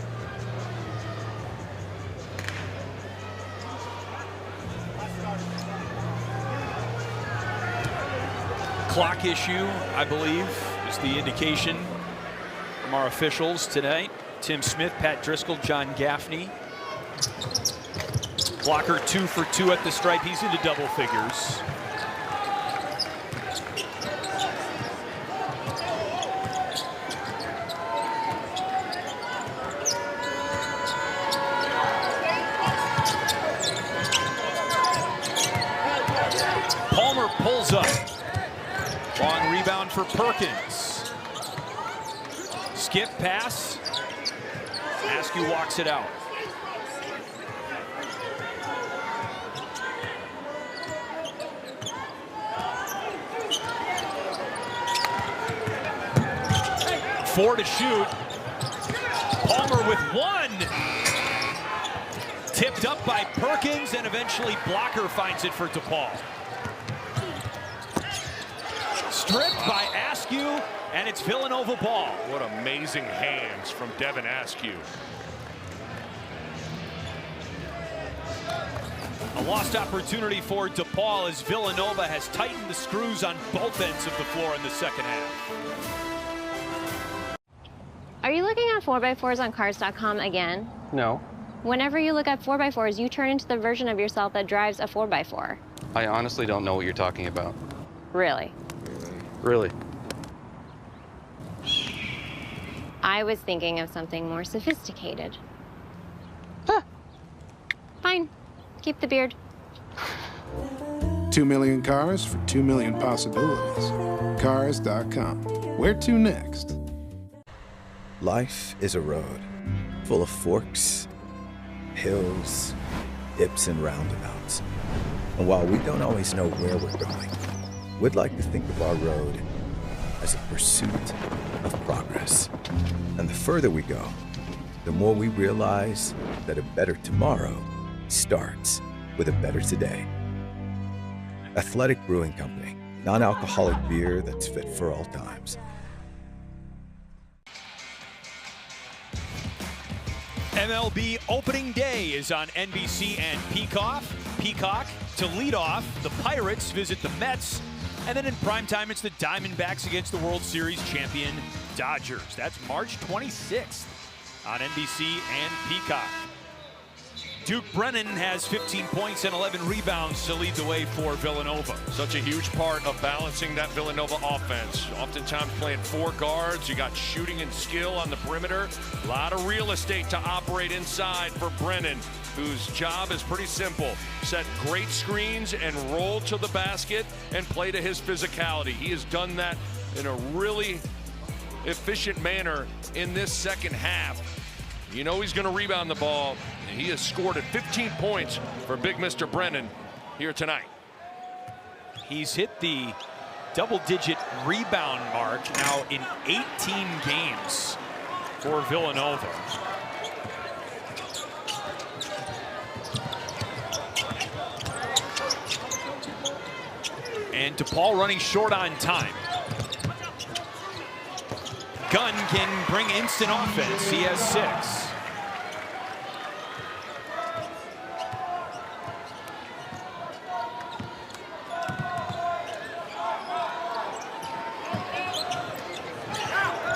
Clock issue, I believe, is the indication from our officials today. Tim Smith, Pat Driscoll, John Gaffney. Blocker 2 for 2 at the stripe. He's into double figures. Palmer pulls up. Long rebound for Perkins. Skip pass. Askew walks it out. Four to shoot. Palmer with 1. Tipped up by Perkins, and eventually Blocker finds it for DePaul. Stripped by Askew, and it's Villanova ball. What amazing hands from Devin Askew. A lost opportunity for DePaul as Villanova has tightened the screws on both ends of the floor in the second half. Are you looking at 4x4s on cars.com again? No. Whenever you look at 4x4s, you turn into the version of yourself that drives a 4x4. I honestly don't know what you're talking about. Really? Really? I was thinking of something more sophisticated. Fine. Keep the beard. 2 million cars for 2 million possibilities. Cars.com. Where to next? Life is a road full of forks, hills, dips, and roundabouts. And while we don't always know where we're going, we'd like to think of our road as a pursuit of progress. And the further we go, the more we realize that a better tomorrow starts with a better today. Athletic Brewing Company, non-alcoholic beer that's fit for all times. MLB opening day is on NBC and Peacock. To lead off, the Pirates visit the Mets. And then in primetime, it's the Diamondbacks against the World Series champion Dodgers. That's March 26th on NBC and Peacock. Duke Brennan has 15 points and 11 rebounds to lead the way for Villanova. Such a huge part of balancing that Villanova offense. Oftentimes playing 4 guards. You got shooting and skill on the perimeter. A lot of real estate to operate inside for Brennan, whose job is pretty simple. Set great screens and roll to the basket and play to his physicality. He has done that in a really efficient manner in this second half. You know he's going to rebound the ball. And he has scored at 15 points for big Mr. Brennan here tonight. He's hit the double-digit rebound mark now in 18 games for Villanova. And DePaul running short on time. Gunn can bring instant offense. He has 6.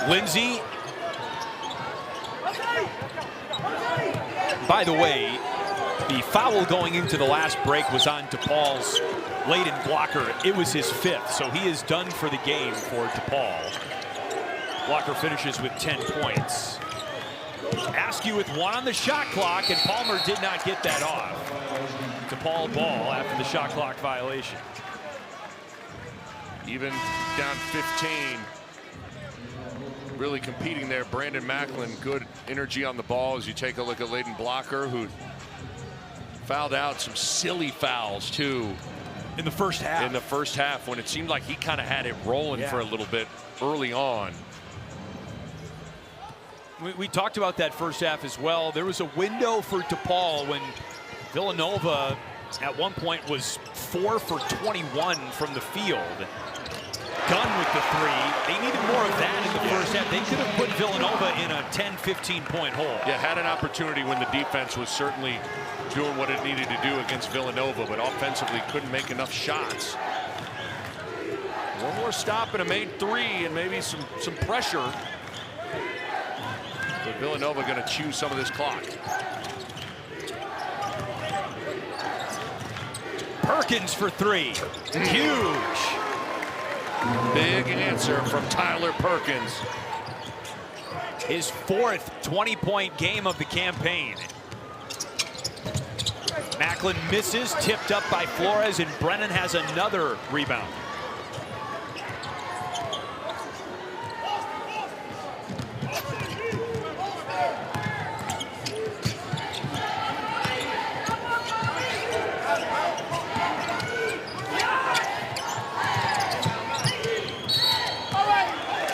Lindsay. By the way, the foul going into the last break was on DePaul's laden blocker. It was his 5th, so he is done for the game for DePaul. Blocker finishes with 10 points. Askew with 1 on the shot clock, and Palmer did not get that off. DePaul ball after the shot clock violation. Even down 15. Really competing there. Brandon Macklin, good energy on the ball as you take a look at Layden Blocker, who fouled out some silly fouls too. In the first half. In the first half, when it seemed like he kind of had it rolling for a little bit early on. We talked about that first half as well. There was a window for DePaul when Villanova at one point was 4 for 21 from the field. Gunn with the 3. They needed more of that in the first half. They could have put Villanova in a 10-15 point hole. Yeah, had an opportunity when the defense was certainly doing what it needed to do against Villanova, but offensively couldn't make enough shots. One more stop and a made 3 and maybe some pressure. But Villanova going to chew some of this clock. Perkins for 3. Huge. Big answer from Tyler Perkins. His 4th 20-point game of the campaign. Macklin misses, tipped up by Flores, and Brennan has another rebound.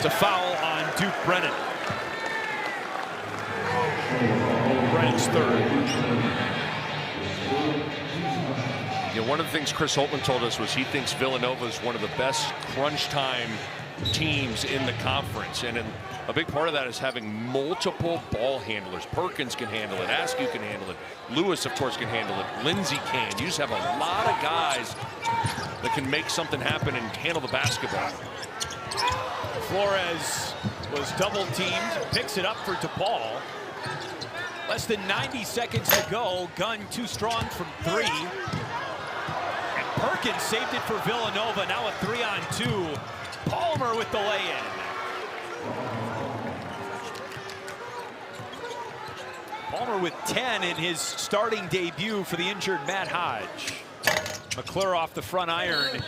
It's a foul on Duke Brennan. Brennan's 3rd. Yeah, one of the things Chris Holtman told us was he thinks Villanova is one of the best crunch time teams in the conference. And a big part of that is having multiple ball handlers. Perkins can handle it. Askew can handle it. Lewis, of course, can handle it. Lindsay can. You just have a lot of guys that can make something happen and handle the basketball. Flores was double teamed, picks it up for DePaul. Less than 90 seconds to go. Gunn too strong from 3. And Perkins saved it for Villanova. Now a 3-on-2. Palmer with the lay-in. Palmer with 10 in his starting debut for the injured Matt Hodge. McClure off the front iron,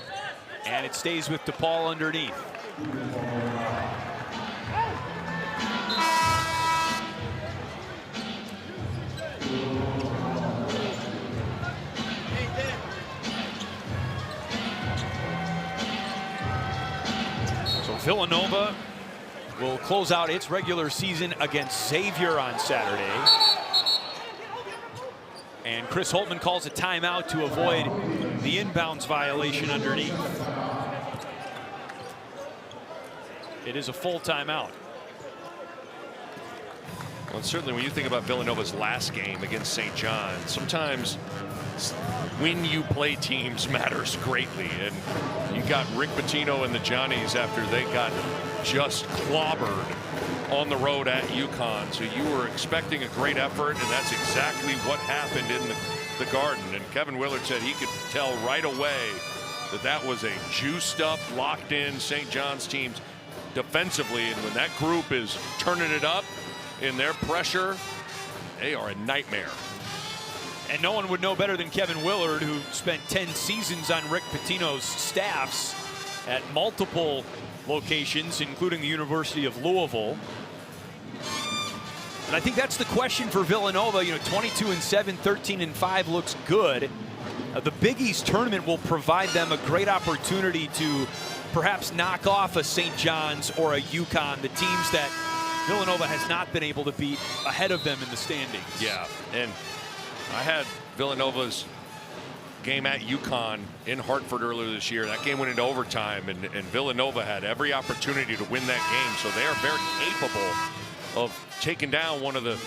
and it stays with DePaul underneath. So Villanova will close out its regular season against Xavier on Saturday. And Chris Holtman calls a timeout to avoid the inbounds violation underneath. It is a full timeout. Well, and certainly when you think about Villanova's last game against St. John, sometimes when you play teams matters greatly. And you got Rick Pitino and the Johnnies after they got just clobbered on the road at UConn. So you were expecting a great effort, and that's exactly what happened in the Garden. And Kevin Willard said he could tell right away that that was a juiced up, locked in St. John's team defensively. And when that group is turning it up in their pressure, they are a nightmare. And no one would know better than Kevin Willard, who spent 10 seasons on Rick Pitino's staffs at multiple locations, including the University of Louisville. And I think that's the question for Villanova. You know, 22-7, 13-5 looks good. The Big East tournament will provide them a great opportunity to perhaps knock off a St. John's or a UConn, the teams that Villanova has not been able to beat ahead of them in the standings. Yeah, and I had Villanova's game at UConn in Hartford earlier this year. That game went into overtime, and Villanova had every opportunity to win that game. So they are very capable of taking down one of the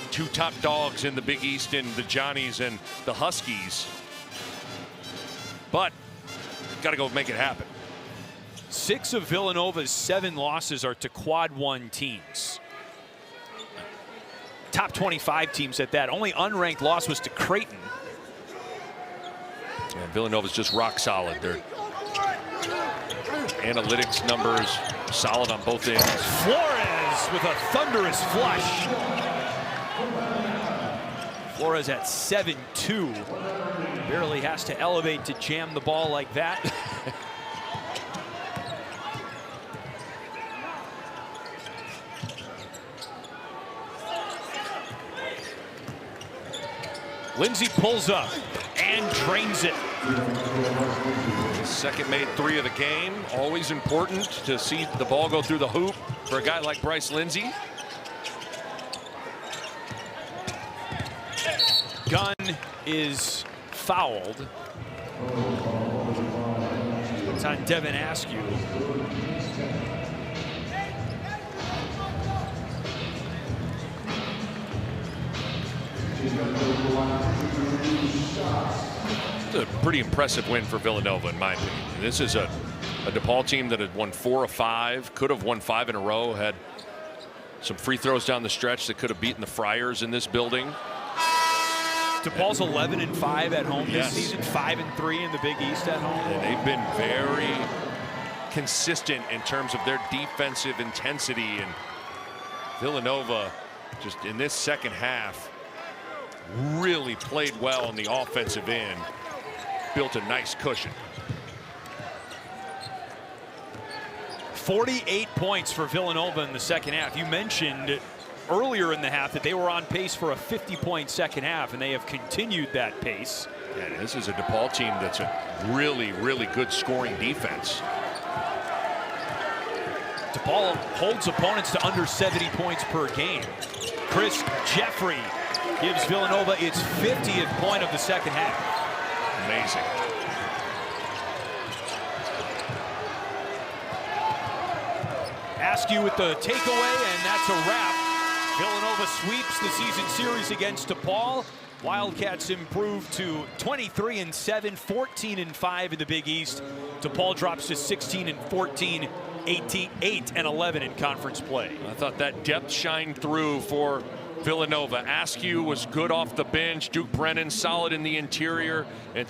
two top dogs in the Big East in the Johnnies and the Huskies. But got to go make it happen. 6 of Villanova's 7 losses are to quad 1 teams. Top 25 teams at that. Only unranked loss was to Creighton. And Villanova's just rock solid. Their analytics numbers solid on both ends. Flores with a thunderous flush. Flores at 7-2. Barely has to elevate to jam the ball like that. Lindsay pulls up and drains it. His second made 3 of the game. Always important to see the ball go through the hoop for a guy like Bryce Lindsay. Gunn is fouled. It's on Devin Askew. It's a pretty impressive win for Villanova, in my opinion. This is a DePaul team that had won 4 of 5, could have won 5 in a row, had some free throws down the stretch that could have beaten the Friars in this building. DePaul's 11-5 at home this season, 5-3 in the Big East at home. And they've been very consistent in terms of their defensive intensity. And Villanova, just in this second half, really played well on the offensive end, built a nice cushion. 48 points for Villanova in the second half. You mentioned earlier in the half that they were on pace for a 50-point second half, and they have continued that pace. Yeah, this is a DePaul team that's a really, really good scoring defense. DePaul holds opponents to under 70 points per game. Chris Jeffrey gives Villanova its 50th point of the second half. Amazing. Askew with the takeaway, and that's a wrap. Villanova sweeps the season series against DePaul. Wildcats improve to 23-7, 14-5 in the Big East. DePaul drops to 16-14, 8-11 in conference play. I thought that depth shined through for Villanova. Askew was good off the bench. Duke Brennan solid in the interior. And